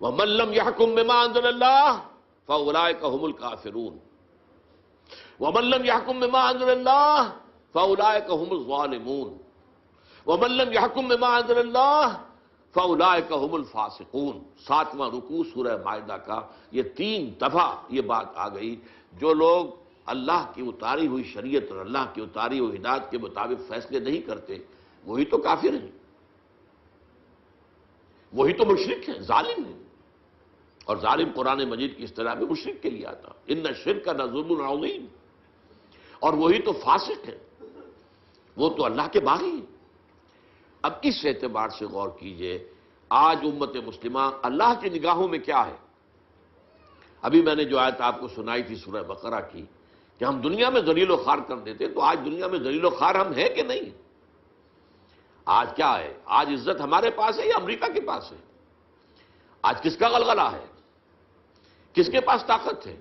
B: وَمَن لَّمْ يَحْكُم بِمَا أَنزَلَ اللَّهُ فَأُولَٰئِكَ هُمُ الْكَافِرُونَ وَمَن لَّمْ يَحْكُم بِمَا أَنزَلَ اللَّهُ فَأُولَٰئِكَ هُمُ الظَّالِمُونَ وَمَن لَّمْ يَحْكُم بِمَا أَنزَلَ اللَّهُ فَأُولَٰئِكَ هُمُ الْفَاسِقُونَ۔ 7واں رکوع سورہ مائدہ کا یہ 3 دفعہ یہ بات آ گئی، جو لوگ اللہ کی اتاری ہوئی شریعت اور اللہ کی اتاری ہوئی ہدایت کے مطابق فیصلے نہیں کرتے وہی تو کافر ہیں، وہی تو مشرک ہیں، ظالم ہیں۔ اور ظالم قرآن مجید کی اصطلاح میں مشرک کے لیے آتا، ان الشرک لظلم عظیم، اور وہی تو فاسق ہیں، وہ تو اللہ کے باغی ہیں۔ اب اس اعتبار سے غور کیجئے، آج امت مسلمہ اللہ کی نگاہوں میں کیا ہے؟ ابھی میں نے جو آیت آپ کو سنائی تھی سورہ بقرہ کی کہ ہم دنیا میں ذلیل و خوار کر دیتے، تو آج دنیا میں ذلیل و خوار ہم ہیں کہ نہیں؟ آج کیا ہے؟ آج عزت ہمارے پاس ہے یا امریکہ کے پاس ہے؟ آج کس کا غلغلہ ہے؟ کس کے پاس طاقت ہے؟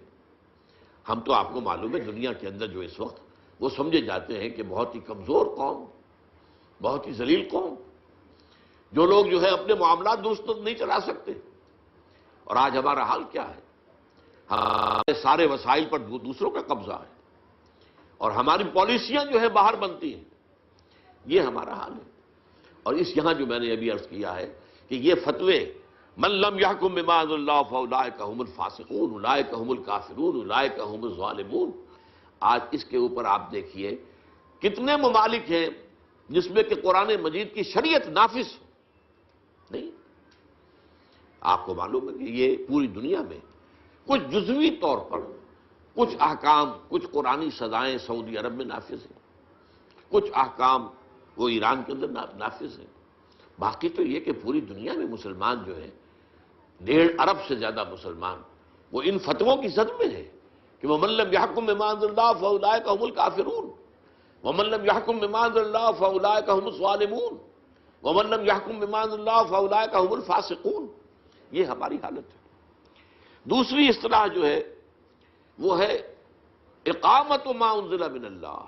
B: ہم تو آپ کو معلوم ہے دنیا کے اندر جو اس وقت وہ سمجھے جاتے ہیں کہ بہت ہی کمزور قوم، بہت ہی ذلیل قوم، جو لوگ جو ہے اپنے معاملات درست نہیں چلا سکتے۔ اور آج ہمارا حال کیا ہے؟ ہمارے سارے وسائل پر دوسروں کا قبضہ ہے، اور ہماری پالیسیاں جو ہے باہر بنتی ہیں، یہ ہمارا حال ہے۔ اور اس یہاں جو میں نے ابھی عرض کیا ہے کہ یہ فتوے من لم يحكم بما انزل اللہ فاولئک هم الفاسقون اولئک هم الکافرون اولئک هم الظالمون، آج اس کے اوپر آپ دیکھیے کتنے ممالک ہیں جس میں کہ قرآن مجید کی شریعت نافذ ہو نہیں۔ آپ کو معلوم ہے کہ یہ پوری دنیا میں کچھ جزوی طور پر کچھ احکام، کچھ قرآنی سزائیں سعودی عرب میں نافذ ہیں، کچھ احکام وہ ایران کے اندر نافذ ہیں، باقی تو یہ کہ پوری دنیا میں مسلمان جو ہیں 1.5 ارب سے زیادہ مسلمان وہ ان فتووں کی زد میں ہے کہ وَمَن لَّمْ يَحْكُم بِمَا أَنزَلَ اللَّهُ فَأُولَٰئِكَ هُمُ الْكَافِرُونَ وَمَن لَّمْ يَحْكُم بِمَا أَنزَلَ اللَّهُ فَأُولَٰئِكَ هُمُ الظَّالِمُونَ وَمَن لَّمْ يَحْكُم بِمَا أَنزَلَ اللَّهُ فَأُولَٰئِكَ هُمُ الْفَاسِقُونَ۔ یہ ہماری حالت ہے۔ دوسری اصطلاح جو ہے وہ ہے اقامت ما انزل من اللہ۔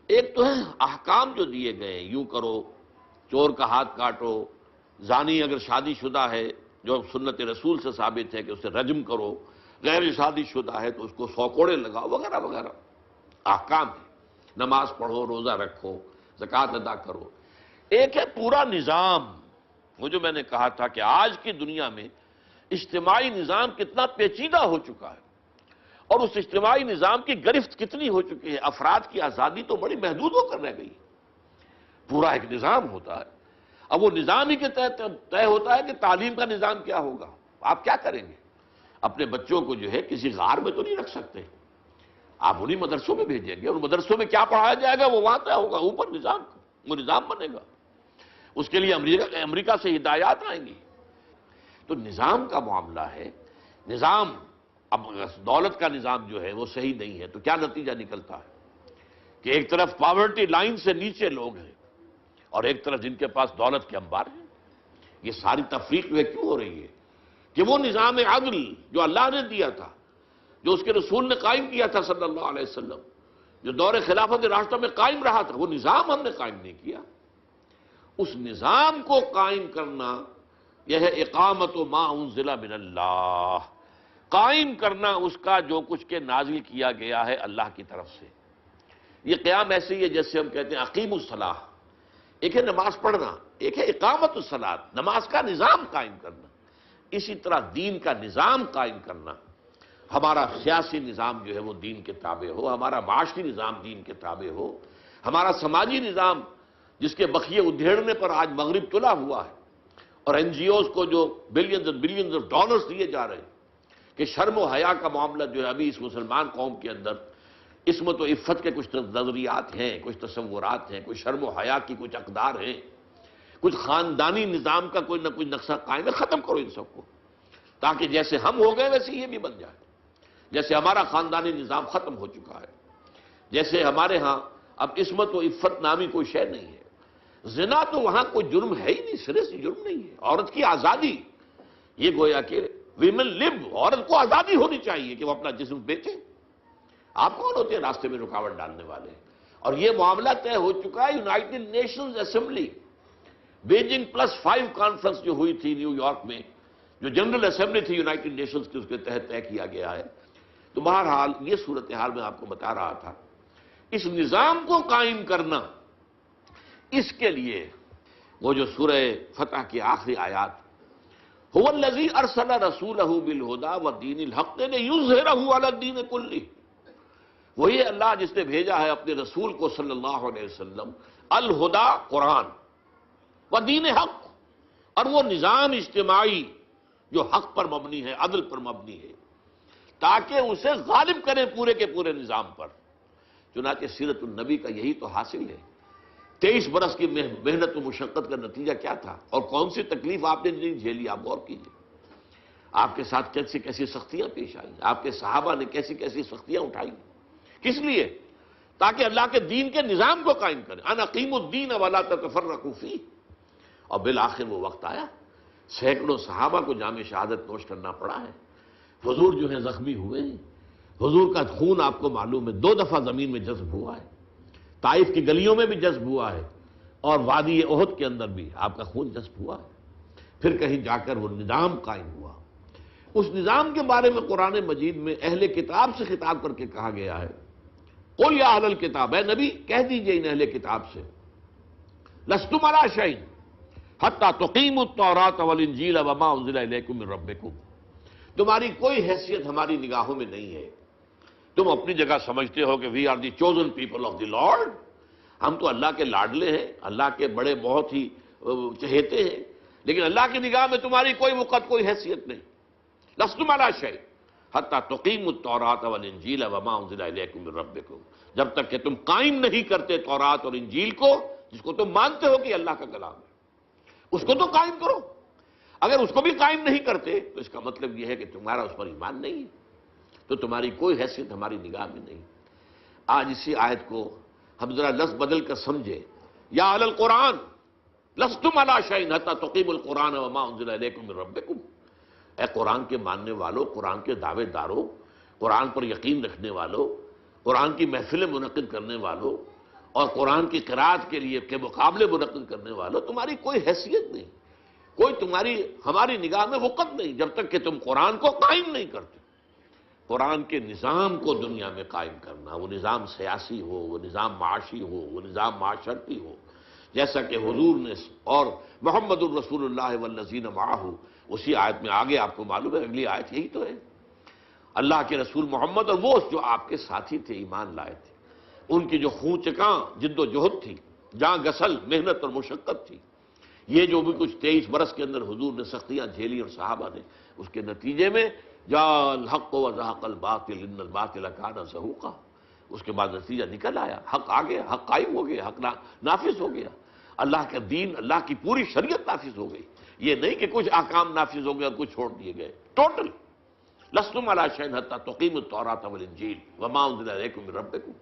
B: ایک تو ہے احکام جو دیے گئے ہیں، یوں کرو، چور کا ہاتھ کاٹو، زانی اگر شادی شدہ ہے جو سنت رسول سے ثابت ہے کہ اسے رجم کرو، غیر شادی شدہ ہے تو اس کو 100 کوڑے لگاؤ، وغیرہ وغیرہ احکام ہے۔ نماز پڑھو، روزہ رکھو، زکوٰۃ ادا کرو۔ ایک ہے پورا نظام، وہ جو میں نے کہا تھا کہ آج کی دنیا میں اجتماعی نظام کتنا پیچیدہ ہو چکا ہے، اور اس اجتماعی نظام کی گرفت کتنی ہو چکی ہے، افراد کی آزادی تو بڑی محدود ہو کر رہ گئی۔ پورا ایک نظام ہوتا ہے، اب وہ نظام ہی کے تحت طے ہوتا ہے کہ تعلیم کا نظام کیا ہوگا۔ آپ کیا کریں گے؟ اپنے بچوں کو جو ہے کسی غار میں تو نہیں رکھ سکتے، آپ انہیں مدرسوں میں بھیجیں گے، اور مدرسوں میں کیا پڑھایا جائے گا وہ وہاں طے ہوگا، اوپر نظام، وہ نظام بنے گا، اس کے لیے امریکہ سے ہدایات آئیں گی۔ تو نظام کا معاملہ ہے، نظام اب دولت کا نظام جو ہے وہ صحیح نہیں ہے تو کیا نتیجہ نکلتا ہے کہ ایک طرف پاورٹی لائن سے نیچے لوگ ہیں اور ایک طرف جن کے پاس دولت کے انبار ہیں۔ یہ ساری تفریق جو ہے کیوں ہو رہی ہے کہ وہ نظام عدل جو اللہ نے دیا تھا، جو اس کے رسول نے قائم کیا تھا صلی اللہ علیہ وسلم، جو دور خلافت راشدہ میں قائم رہا تھا، وہ نظام ہم نے قائم نہیں کیا۔ اس نظام کو قائم کرنا یہ ہے اقامت ما انزل من اللہ، قائم کرنا اس کا جو کچھ کے نازل کیا گیا ہے اللہ کی طرف سے۔ یہ قیام ایسے ہی ہے جیسے ہم کہتے ہیں اقیم الصلاۃ، ایک ہے نماز پڑھنا، ایک ہے اقامت الصلاۃ، نماز کا نظام قائم کرنا۔ اسی طرح دین کا نظام قائم کرنا، ہمارا سیاسی نظام جو ہے وہ دین کے تابع ہو، ہمارا معاشی نظام دین کے تابع ہو، ہمارا سماجی نظام جس کے بخیے ادھیڑنے پر آج مغرب تلا ہوا ہے، اور این جی اوز کو جو بلینز اور بلینز آف ڈالرز دیے جا رہے ہیں کہ کہ شرم و حیا کا معاملہ جو ہے ابھی اس مسلمان قوم کے اندر عصمت و عفت کے کچھ نظریات ہیں، کچھ تصورات ہیں، کچھ شرم و حیا کی کچھ اقدار ہیں، کچھ خاندانی نظام کا کوئی نہ کوئی نقشہ قائم ہے. ختم کرو ان سب کو، تاکہ جیسے ہم ہو گئے ویسے یہ بھی بن جائے. جیسے ہمارا خاندانی نظام ختم ہو چکا ہے، جیسے ہمارے ہاں اب عصمت و عفت نامی کوئی شے نہیں ہے. زنا تو وہاں کوئی جرم ہے ہی نہیں، سرے سے جرم نہیں ہے. عورت کی آزادی، یہ گویا کہ ویمن لیو، عورت کو آزادی ہونی چاہیے کہ وہ اپنا جسم بیچے. آپ کون ہوتے ہیں راستے میں رکاوٹ ڈالنے والے؟ اور یہ معاملہ طے ہو چکا ہے. United nations assembly Beijing +5 conference جو ہوئی تھی نیو یارک میں، جو جنرل اسمبلی تھی یونائٹڈ نیشنز کی، اس کے تحت طے کیا گیا ہے. تو بہرحال یہ صورتحال میں آپ کو بتا رہا تھا. اس نظام کو قائم کرنا، اس کے لیے وہ جو سورہ فتح کی آخری آیات، هو الذی ارسل رسولہ بالہدی ودین الحق لیظہرہ علی الدین کلہ، وہی اللہ جس نے بھیجا ہے اپنے رسول کو صلی اللہ علیہ وسلم، الہدی قرآن، ودین حق، اور وہ نظام اجتماعی جو حق پر مبنی ہے، عدل پر مبنی ہے، تاکہ اسے غالب کریں پورے کے پورے نظام پر. چنانچہ سیرت النبی کا یہی تو حاصل ہے. 23 برس کی محنت و مشقت کا نتیجہ کیا تھا، اور کون سی تکلیف آپ نے نہیں جھیلی؟ آپ غور کیجئے. آپ کے ساتھ کیسی کیسی سختیاں پیش آئیں، آپ کے صحابہ نے کیسی کیسی سختیاں اٹھائیں. کس لیے؟ تاکہ اللہ کے دین کے نظام کو قائم کریں. ان اقیموا الدین ولا تتفرقوا فیہ. اور بالآخر وہ وقت آیا، سینکڑوں صحابہ کو جام شہادت نوش کرنا پڑا ہے. حضور جو ہیں زخمی ہوئے ہیں، حضور کا خون آپ کو معلوم ہے 2 دفعہ زمین میں جذب ہوا ہے. طائف کی گلیوں میں بھی جذب ہوا ہے، اور وادی احد کے اندر بھی آپ کا خون جذب ہوا ہے. پھر کہیں جا کر وہ نظام قائم ہوا. اس نظام کے بارے میں قرآن مجید میں اہل کتاب سے خطاب کر کے کہا گیا ہے، قل یا اہل الکتاب، اے نبی کہہ دیجئے ان اہل کتاب سے، لستم علی شیء حتی تقیموا التوراۃ والانجیل وما انزل الیکم من ربکم. تمہاری کوئی حیثیت ہماری نگاہوں میں نہیں ہے. تم اپنی جگہ سمجھتے ہو کہ we are the chosen people of the lord, ہم تو اللہ کے لاڈلے ہیں، اللہ کے بڑے بہت ہی چہیتے ہیں، لیکن اللہ کی نگاہ میں تمہاری کوئی وقت، کوئی حیثیت نہیں. لستم علی شیء حتی تقیموا التوراۃ والانجیل وما انزل الیکم من ربکم، جب تک کہ تم قائم نہیں کرتے تورات اور انجیل کو، جس کو تم مانتے ہو کہ اللہ کا کلام ہے، اس کو تو قائم کرو. اگر اس کو بھی قائم نہیں کرتے تو اس کا مطلب یہ ہے کہ تمہارا اس پر ایمان نہیں ہے، تو تمہاری کوئی حیثیت ہماری نگاہ میں نہیں. آج اسی آیت کو ہم ذرا لفظ بدل کر سمجھے، یا اہل القرآن لستم علی شیء حتی تقیموا القرآن وما انزل الیکم من ربکم. اے قرآن کے ماننے والوں، قرآن کے دعوے داروں، قرآن پر یقین رکھنے والوں، قرآن کی محفلیں منعقد کرنے والوں، اور قرآن کی قرأت کے لیے کے مقابلے منعقد کرنے والوں، تمہاری کوئی حیثیت نہیں، کوئی تمہاری ہماری نگاہ میں وقت نہیں، جب تک کہ تم قرآن کو قائم نہیں کرتے. قرآن کے نظام کو دنیا میں قائم کرنا، وہ نظام سیاسی ہو، وہ نظام معاشی ہو، وہ نظام معاشرتی ہو، جیسا کہ حضور نے اور محمد الرسول اللہ والذین معہ، اسی آیت میں آگے آپ کو معلوم ہے اگلی آیت یہی تو ہے. اللہ کے رسول محمد اور وہ جو آپ کے ساتھی تھے، ایمان لائے تھے، ان کی جو خون چکاں جد و جہد تھی، جاں گسل محنت اور مشقت تھی، یہ جو بھی کچھ 23 برس کے اندر حضور نے سختیاں جھیلی اور صحابہ نے، اس کے نتیجے میں جاء الحق وزهق الباطل ان الباطل كان زهوقا. اس کے بعد نتیجہ نکل آیا، حق آ گیا، حق قائم ہو گیا، حق نافذ ہو گیا، اللہ کا دین، اللہ کی پوری شریعت نافذ ہو گئی. یہ نہیں کہ کچھ احکام نافذ ہو گئے اور کچھ چھوڑ دیے گئے، ٹوٹل. لستم علی شیء حتی تقیموا التوراۃ والانجیل وما انزل الیکم من ربکم.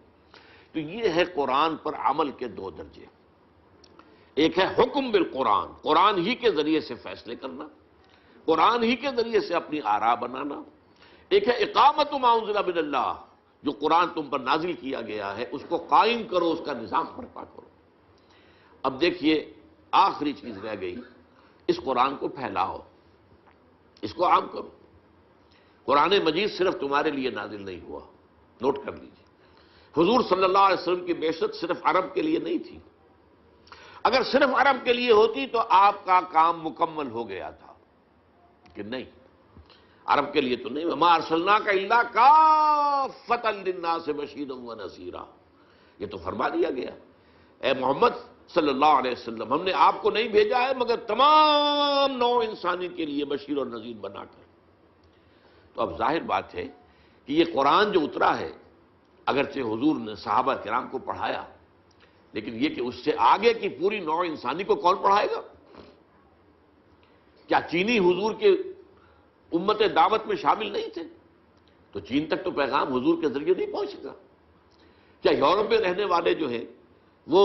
B: تو یہ ہے قرآن پر عمل کے 2 درجے. ایک ہے حکم بالقرآن، قرآن ہی کے ذریعے سے فیصلے کرنا، قرآن ہی کے ذریعے سے اپنی آراء بنانا. ایک ہے اقامت ما انزل من اللہ، جو قرآن تم پر نازل کیا گیا ہے اس کو قائم کرو، اس کا نظام برپا کرو. اب دیکھیے آخری چیز رہ گئی، اس قرآن کو پھیلاؤ، اس کو عام کرو. قرآن مجید صرف تمہارے لیے نازل نہیں ہوا، نوٹ کر لیجیے. حضور صلی اللہ علیہ وسلم کی بعثت صرف عرب کے لیے نہیں تھی. اگر صرف عرب کے لیے ہوتی تو آپ کا کام مکمل ہو گیا تھا، کہ نہیں، عرب کے لیے تو نہیں. وما ارسلناک الا کافۃ للناس بشیرا ونذیرا، یہ تو فرما دیا گیا، اے محمد صلی اللہ علیہ وسلم، ہم نے آپ کو نہیں بھیجا ہے مگر تمام نوع انسانی کے لیے بشیر اور نذیر بنا کر. تو اب ظاہر بات ہے کہ یہ قرآن جو اترا ہے، اگرچہ حضور نے صحابہ کرام کو پڑھایا، لیکن یہ کہ اس سے آگے کی پوری نوع انسانی کو کون پڑھائے گا؟ کیا چینی حضور کے امت دعوت میں شامل نہیں تھے؟ تو چین تک تو پیغام حضور کے ذریعے نہیں پہنچ سکا۔ کیا یورپ میں رہنے والے جو ہیں وہ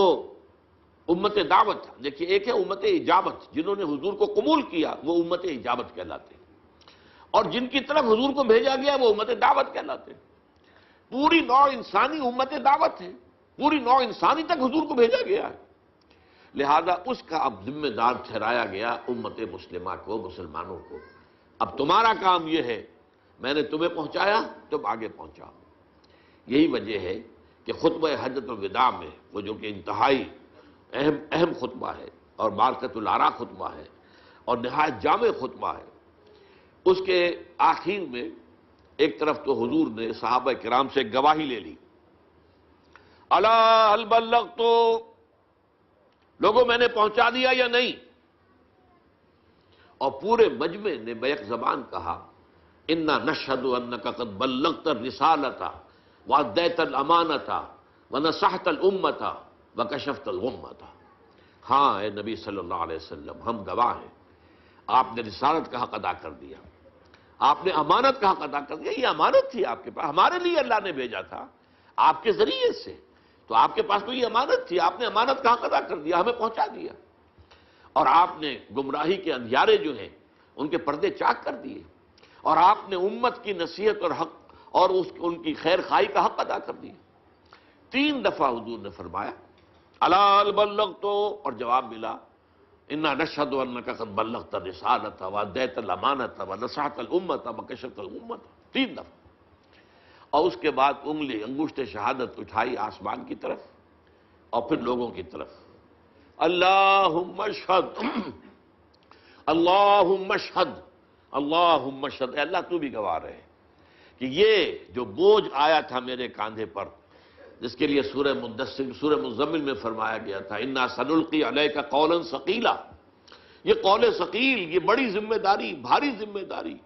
B: امت دعوت تھا؟ دیکھیے، ایک ہے امت اجابت، جنہوں نے حضور کو قبول کیا وہ امت اجابت کہلاتے ہیں، اور جن کی طرف حضور کو بھیجا گیا وہ امت دعوت کہلاتے ہیں۔ پوری نوع انسانی امت دعوت ہے، پوری نوع انسانی تک حضور کو بھیجا گیا ہے، لہذا اس کا اب ذمہ دار ٹھہرایا گیا امت مسلمہ کو، مسلمانوں کو۔ اب تمہارا کام یہ ہے، میں نے تمہیں پہنچایا، تم آگے پہنچاؤ۔ یہی وجہ ہے کہ خطبہ حجۃ الوداع میں، وہ جو کہ انتہائی اہم خطبہ ہے اور بارکۃ الآراء خطبہ ہے اور نہایت جامع خطبہ ہے، اس کے آخر میں ایک طرف تو حضور نے صحابہ کرام سے گواہی لے لی، الا هل بلغت، لوگوں میں نے پہنچا دیا یا نہیں؟ اور پورے مجمع نے بیک زبان کہا، انا نشہد انک قد بلغت الرسالۃ وادیت الامانۃ ونصحت الامۃ وکشفت الغمۃ۔ ہاں اے نبی صلی اللہ علیہ وسلم، ہم گواہ ہیں، آپ نے رسالت کا حق ادا کر دیا، آپ نے امانت کا حق ادا کر دیا۔ یہ امانت تھی آپ کے پاس، ہمارے لیے اللہ نے بھیجا تھا آپ کے ذریعے سے، تو آپ کے پاس تو یہ امانت تھی، آپ نے امانت کا حق ادا کر دیا، ہمیں پہنچا دیا، اور آپ نے گمراہی کے اندھیارے جو ہیں ان کے پردے چاک کر دیے، اور آپ نے امت کی نصیحت اور حق اور ان کی خیر خواہی کا حق ادا کر دیا۔ 3 دفعہ حضور نے فرمایا الا هل بلغت، اور جواب ملا انا نشہد انک قد بلغت الرسالۃ وادیت الامانۃ ونصحت الامۃ وکشفت الغمۃ، 3 دفعہ۔ اور اس کے بعد انگشت شہادت اٹھائی آسمان کی طرف اور پھر لوگوں کی طرف، اللہم اشہد، اللہم اشہد، اللہم اشہد، اے اللہ تو بھی گواہ رہے کہ یہ جو بوجھ آیا تھا میرے کاندھے پر، جس کے لیے سورہ مدثر، سورہ مزمل میں فرمایا گیا تھا انا سنلقی علیک قولا ثقیلا، یہ قول ثقیل، یہ بڑی ذمہ داری، بھاری ذمہ داری،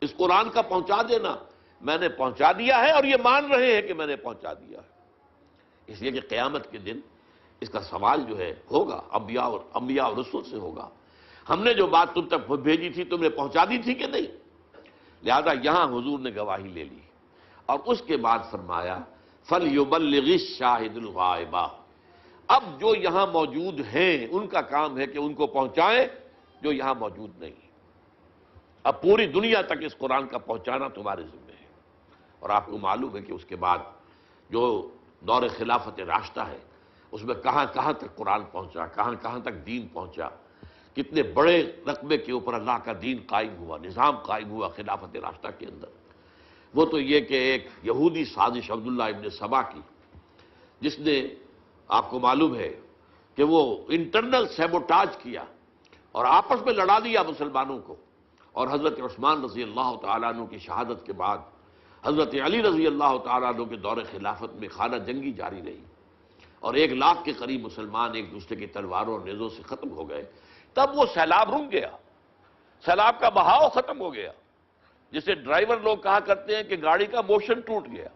B: اس قرآن کا پہنچا دینا، میں نے پہنچا دیا ہے، اور یہ مان رہے ہیں کہ میں نے پہنچا دیا ہے۔ اس لیے کہ قیامت کے دن اس کا سوال جو ہے ہوگا، انبیاء اور رسول سے ہوگا، ہم نے جو بات تم تک بھیجی تھی تم نے پہنچا دی تھی کہ نہیں؟ لہذا یہاں حضور نے گواہی لے لی، اور اس کے بعد فرمایا فَلْيُبَلِّغِ الشَّاهِدُ الْغَائِبَ، اب جو یہاں موجود ہیں ان کا کام ہے کہ ان کو پہنچائیں جو یہاں موجود نہیں۔ اب پوری دنیا تک اس قرآن کا پہنچانا تمہارے ذمہ ہے، اور آپ کو معلوم ہے کہ اس کے بعد جو دور خلافت راشدہ ہے اس میں کہاں کہاں تک قرآن پہنچا، کہاں کہاں تک دین پہنچا، کتنے بڑے رقبے کے اوپر اللہ کا دین قائم ہوا، نظام قائم ہوا خلافت راشدہ کے اندر۔ وہ تو یہ کہ ایک یہودی سازش عبداللہ ابن سبا کی، جس نے آپ کو معلوم ہے کہ وہ انٹرنل سیبوٹاج کیا اور آپس میں لڑا دیا مسلمانوں کو، اور حضرت عثمان رضی اللہ تعالیٰ عنہ کی شہادت کے بعد حضرت علی رضی اللہ تعالیٰ عنہ کے دور خلافت میں خانہ جنگی جاری رہی، اور 1 لاکھ کے قریب مسلمان ایک دوسرے کی تلواروں اور نیزوں سے ختم ہو گئے۔ تب وہ سیلاب رک گیا، سیلاب کا بہاؤ ختم ہو گیا، جسے ڈرائیور لوگ کہا کرتے ہیں کہ گاڑی کا موشن ٹوٹ گیا۔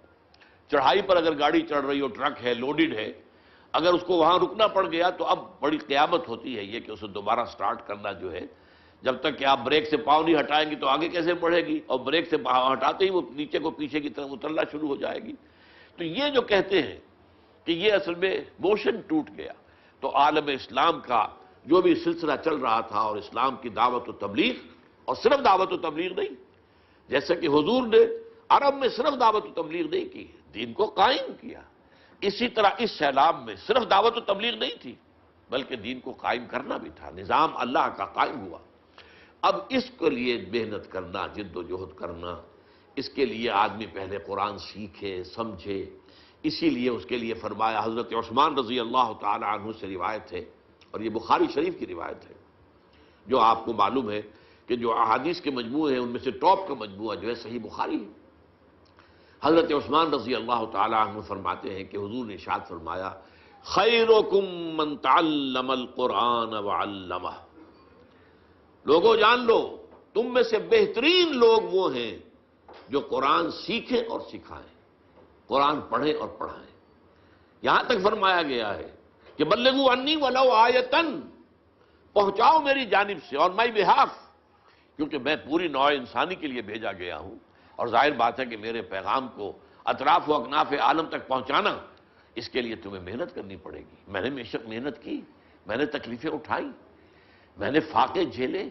B: چڑھائی پر اگر گاڑی چڑھ رہی ہو، ٹرک ہے، لوڈڈ ہے، اگر اس کو وہاں رکنا پڑ گیا تو اب بڑی قیامت ہوتی ہے یہ کہ اسے دوبارہ سٹارٹ کرنا جو ہے، جب تک کہ آپ بریک سے پاؤں نہیں ہٹائیں گی تو آگے کیسے بڑھے گی، اور بریک سے ہٹاتے ہی وہ نیچے کو پیچھے کی طرف اترنا شروع ہو جائے گی۔ تو یہ جو کہتے ہیں کہ یہ اصل میں موشن ٹوٹ گیا، تو عالم اسلام کا جو بھی سلسلہ چل رہا تھا اور اسلام کی دعوت و تبلیغ، اور صرف دعوت و تبلیغ نہیں، جیسا کہ حضور نے عرب میں صرف دعوت و تبلیغ نہیں کی، دین کو قائم کیا، اسی طرح اس سیلاب میں صرف دعوت و تبلیغ نہیں تھی بلکہ دین کو قائم کرنا بھی تھا، نظام اللہ کا قائم ہوا۔ اب اس کے لیے محنت کرنا، جد و جہد کرنا، اس کے لیے آدمی پہلے قرآن سیکھے، سمجھے، اسی لیے اس کے لیے فرمایا، حضرت عثمان رضی اللہ تعالی عنہ سے روایت ہے، اور یہ بخاری شریف کی روایت ہے، جو آپ کو معلوم ہے کہ جو احادیث کے مجموعے ہیں ان میں سے ٹاپ کا مجموعہ جو ہے صحیح بخاری ہے۔ حضرت عثمان رضی اللہ تعالی عنہ فرماتے ہیں کہ حضور نے ارشاد فرمایا، خیرکم من تعلم القرآن وعلمہ، لوگوں جان لو تم میں سے بہترین لوگ وہ ہیں جو قرآن سیکھیں اور سکھائیں، قرآن پڑھیں اور پڑھائیں۔ یہاں تک فرمایا گیا ہے کہ بلغوا انی ولو آیتن، پہنچاؤ میری جانب سے اور مائی بہاف، کیونکہ میں پوری نوع انسانی کے لیے بھیجا گیا ہوں، اور ظاہر بات ہے کہ میرے پیغام کو اطراف و اکناف عالم تک پہنچانا، اس کے لیے تمہیں محنت کرنی پڑے گی۔ میں نے بے شک محنت کی، میں نے تکلیفیں اٹھائی، میں نے فاقے جھیلے،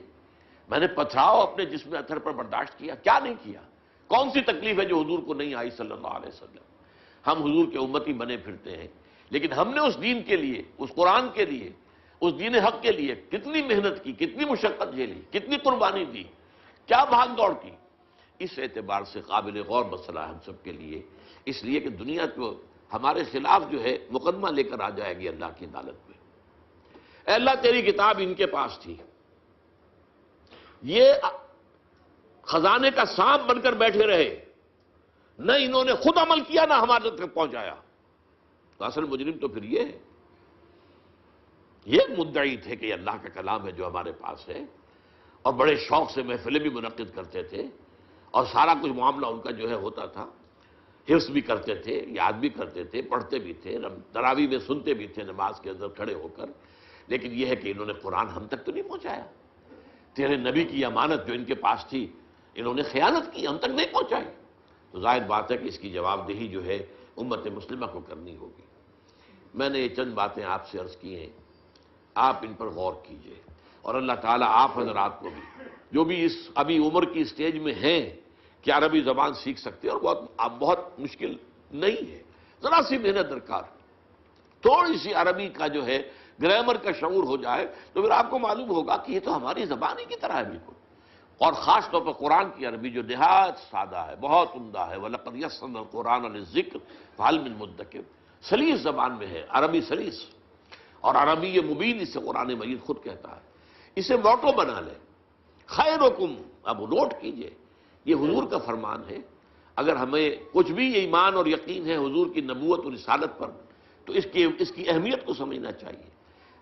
B: میں نے پتھراؤ اپنے جسم اطہر پر برداشت کیا، کیا نہیں کیا؟ کون سی تکلیف ہے جو حضور کو نہیں آئی صلی اللہ علیہ وسلم؟ ہم حضور کے امتی بنے پھرتے ہیں، لیکن ہم نے اس دین کے لیے، اس قرآن کے لیے، اس دین حق کے لیے کتنی محنت کی، کتنی مشقت جھیلی، کتنی قربانی دی، کیا بھاگ دوڑ کی؟ اس اعتبار سے قابل غور مسئلہ ہے ہم سب کے لیے، اس لیے کہ دنیا کو ہمارے خلاف جو ہے مقدمہ لے کر آ جائے گی اللہ کی عدالت میں۔ اے اللہ تیری کتاب ان کے پاس تھی، یہ خزانے کا سانپ بن کر بیٹھے رہے، نہ انہوں نے خود عمل کیا نہ ہمارے تک پہنچایا، تو اصل مجرم تو پھر یہ ہے۔ یہ مدعی تھے کہ یہ اللہ کا کلام ہے جو ہمارے پاس ہے، اور بڑے شوق سے محفلیں بھی منعقد کرتے تھے، اور سارا کچھ معاملہ ان کا جو ہے ہوتا تھا، حفظ بھی کرتے تھے، یاد بھی کرتے تھے، پڑھتے بھی تھے، تراویح میں سنتے بھی تھے نماز کے اندر کھڑے ہو کر، لیکن یہ ہے کہ انہوں نے قرآن ہم تک تو نہیں پہنچایا۔ تیرے نبی کی امانت جو ان کے پاس تھی، انہوں نے خیانت کی، ہم تک نہیں پہنچائی۔ تو ظاہر بات ہے کہ اس کی جواب دہی جو ہے امت مسلمہ کو کرنی ہوگی۔ میں نے یہ چند باتیں آپ سے عرض کی ہیں، آپ ان پر غور کیجئے، اور اللہ تعالیٰ آپ حضرات کو بھی، جو بھی اس ابھی عمر کی سٹیج میں ہیں کہ عربی زبان سیکھ سکتے ہیں، اور بہت مشکل نہیں ہے، ذرا سی محنت درکار، تھوڑی سی عربی کا جو ہے گرامر کا شعور ہو جائے تو پھر آپ کو معلوم ہوگا کہ یہ تو ہماری زبان ہی کی طرح ہے بالکل۔ اور خاص طور پر قرآن کی عربی جو نہایت سادہ ہے، بہت عمدہ ہے، وَلَقَدْ يَسَّرْنَا الْقُرْآنَ لِلذِّكْرِ فَهَلْ مِن مُدَّكِرٍ، سلیس زبان میں ہے، عربی سلیس، اور عربی مبین اسے قرآن مجید خود کہتا ہے۔ اسے موٹو بنا لیں، خیرکم، اب نوٹ کیجئے، یہ حضور کا فرمان ہے۔ اگر ہمیں کچھ بھی ایمان اور یقین ہے حضور کی نبوت اور رسالت پر، تو اس کی اہمیت کو سمجھنا چاہیے۔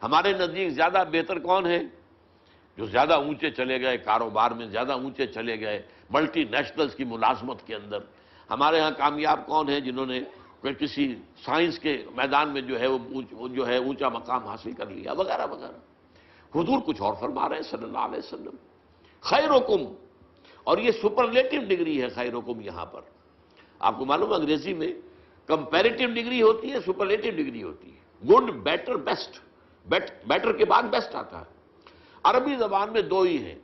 B: ہمارے نزدیک زیادہ بہتر کون ہے؟ جو زیادہ اونچے چلے گئے کاروبار میں، زیادہ اونچے چلے گئے ملٹی نیشنلز کی ملازمت کے اندر۔ ہمارے ہاں کامیاب کون ہیں جنہوں نے کسی سائنس کے میدان میں جو ہے وہ اونچا مقام حاصل کر لیا، وغیرہ وغیرہ۔ حضور کچھ اور فرما رہے ہیں صلی اللہ علیہ وسلم، خیرکم، اور یہ سپرلیٹو ڈگری ہے خیرکم یہاں پر۔ آپ کو معلوم ہے انگریزی میں کمپیریٹو ڈگری ہوتی ہے، سپرلیٹو ڈگری ہوتی ہے، گڈ، بیٹر، بیسٹ، بیٹر کے بعد بیسٹ آتا ہے۔ عربی زبان میں دو ہی ہیں،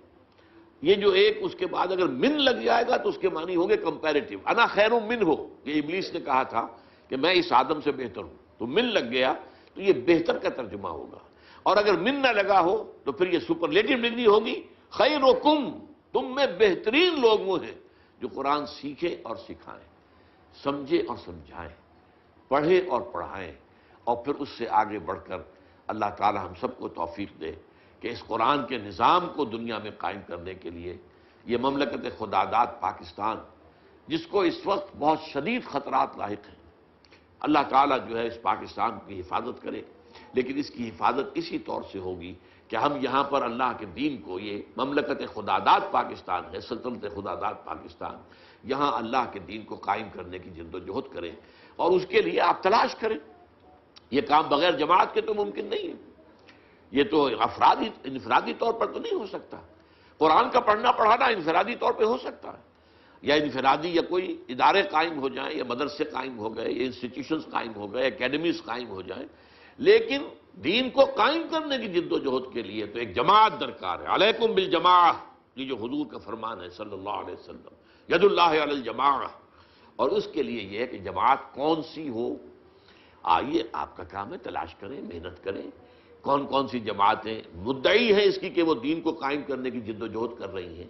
B: یہ جو ایک اس کے بعد اگر من لگ جائے گا تو اس کے معنی ہوں گے کمپیریٹو، انا خیر من ہو، یہ ابلیس نے کہا تھا کہ میں اس آدم سے بہتر ہوں، تو من لگ گیا تو یہ بہتر کا ترجمہ ہوگا، اور اگر من نہ لگا ہو تو پھر یہ سپرلیٹو ڈگری ہوگی، خیرکم، تم میں بہترین لوگ وہ ہیں جو قرآن سیکھیں اور سکھائیں، سمجھیں اور سمجھائیں، پڑھیں اور پڑھائیں، اور پھر اس سے آگے بڑھ کر اللہ تعالی ہم سب کو توفیق دے کہ اس قرآن کے نظام کو دنیا میں قائم کرنے کے لیے یہ مملکت خداداد پاکستان، جس کو اس وقت بہت شدید خطرات لاحق ہیں، اللہ تعالیٰ جو ہے اس پاکستان کی حفاظت کرے، لیکن اس کی حفاظت اسی طور سے ہوگی کہ ہم یہاں پر اللہ کے دین کو، یہ مملکت خداداد پاکستان ہے، سلطنت خداداد پاکستان، یہاں اللہ کے دین کو قائم کرنے کی جد و جہد کریں، اور اس کے لیے آپ تلاش کریں۔ یہ کام بغیر جماعت کے تو ممکن نہیں ہے، یہ تو انفرادی طور پر تو نہیں ہو سکتا۔ قرآن کا پڑھنا پڑھانا انفرادی طور پہ ہو سکتا ہے، یا انفرادی یا کوئی ادارے قائم ہو جائیں، یا مدرسے قائم ہو گئے، یا انسٹیٹیوشنز قائم ہو گئے، اکیڈمیز قائم ہو جائیں، لیکن دین کو قائم کرنے کی جد و جہد کے لیے تو ایک جماعت درکار ہے۔ علیکم بالجماعہ، یہ جو حضور کا فرمان ہے صلی اللہ علیہ وسلم، ید اللہ علی الجماعہ، اور اس کے لیے یہ ہے کہ جماعت کون سی ہو، آئیے آپ کا کام ہے، تلاش کریں، محنت کریں، کون کون سی جماعتیں مدعی ہیں اس کی کہ وہ دین کو قائم کرنے کی جد و جہد کر رہی ہیں،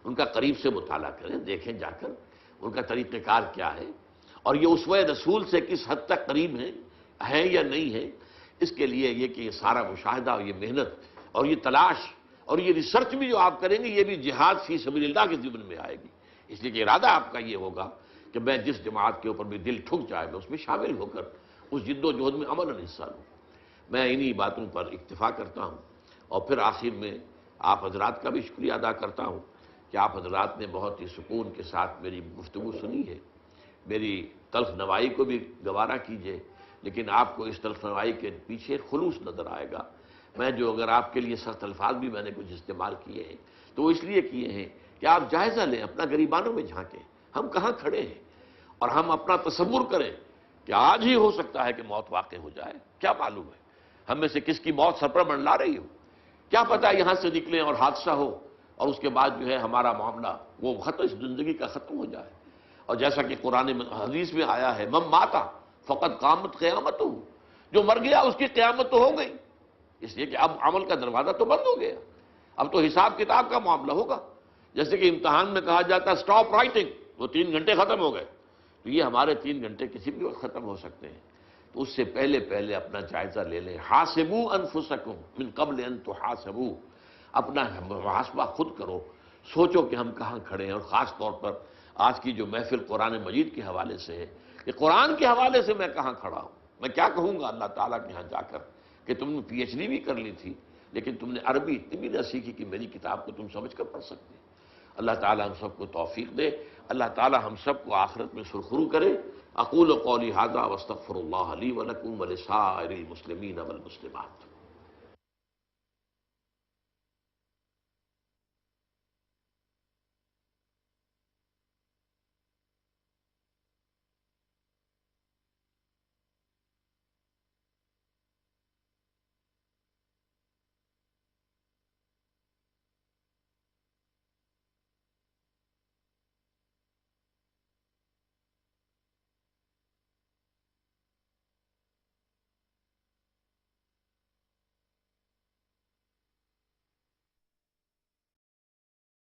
B: ان کا قریب سے مطالعہ کریں، دیکھیں جا کر ان کا طریقہ کار کیا ہے، اور یہ اسوہ رسول سے کس حد تک قریب ہیں یا نہیں ہیں۔ اس کے لیے یہ کہ یہ سارا مشاہدہ اور یہ محنت اور یہ تلاش اور یہ ریسرچ بھی جو آپ کریں گے، یہ بھی جہاد فی سبیل اللہ کے ضمن میں آئے گی، اس لیے کہ ارادہ آپ کا یہ ہوگا کہ میں جس جماعت کے اوپر بھی دل ٹھک جائے گا اس میں شامل ہو کر اس جد و جہد میں عملاً حصہ لوں۔ میں انہی باتوں پر اکتفا کرتا ہوں، اور پھر آخر میں آپ حضرات کا بھی شکریہ ادا کرتا ہوں کہ آپ حضرات نے بہت ہی سکون کے ساتھ میری گفتگو سنی ہے. میری تلخ نوائی کو بھی گوارا کیجئے، لیکن آپ کو اس تلخ نوائی کے پیچھے خلوص نظر آئے گا. میں جو اگر آپ کے لیے سخت الفاظ بھی میں نے کچھ استعمال کیے ہیں تو وہ اس لیے کیے ہیں کہ آپ جائزہ لیں، اپنا گریبانوں میں جھانکیں ہم کہاں کھڑے ہیں، اور ہم اپنا تصور کریں کہ آج ہی ہو سکتا ہے کہ موت واقع ہو جائے. کیا معلوم ہے ہم میں سے کس کی موت سر پر منڈلا رہی ہو، کیا پتہ یہاں سے نکلیں اور حادثہ ہو اور اس کے بعد جو ہے ہمارا معاملہ وہ ختم، اس زندگی کا ختم ہو جائے. اور جیسا کہ قرآن حدیث میں آیا ہے من ماتا فقط قامت قیامت ہو، جو مر گیا اس کی قیامت تو ہو گئی. اس لیے کہ اب عمل کا دروازہ تو بند ہو گیا، اب تو حساب کتاب کا معاملہ ہوگا. جیسے کہ امتحان میں کہا جاتا ہے سٹاپ رائٹنگ، وہ 3 گھنٹے ختم ہو گئے، تو یہ ہمارے 3 گھنٹے کسی بھی وقت ختم ہو سکتے ہیں. تو اس سے پہلے اپنا جائزہ لے لیں. حاسبوا انفسکم من قبل ان تحاسبوا، اپنا محاسبہ خود کرو، سوچو کہ ہم کہاں کھڑے ہیں. اور خاص طور پر آج کی جو محفل قرآن مجید کے حوالے سے ہے کہ قرآن کے حوالے سے میں کہاں کھڑا ہوں. میں کیا کہوں گا اللہ تعالیٰ کے ہاں جا کر کہ تم نے پی ایچ ڈی بھی کر لی تھی لیکن تم نے عربی اتنی بھی نہ سیکھی کہ میری کتاب کو تم سمجھ کر پڑھ سکتے. اللہ تعالیٰ ہم سب کو توفیق دے. اللہ تعالیٰ ہم سب کو آخرت میں سرخرو کرے. اقول قولی ھذا واستغفر اللہ لی ولکم ولسائر المسلمین والمسلمات.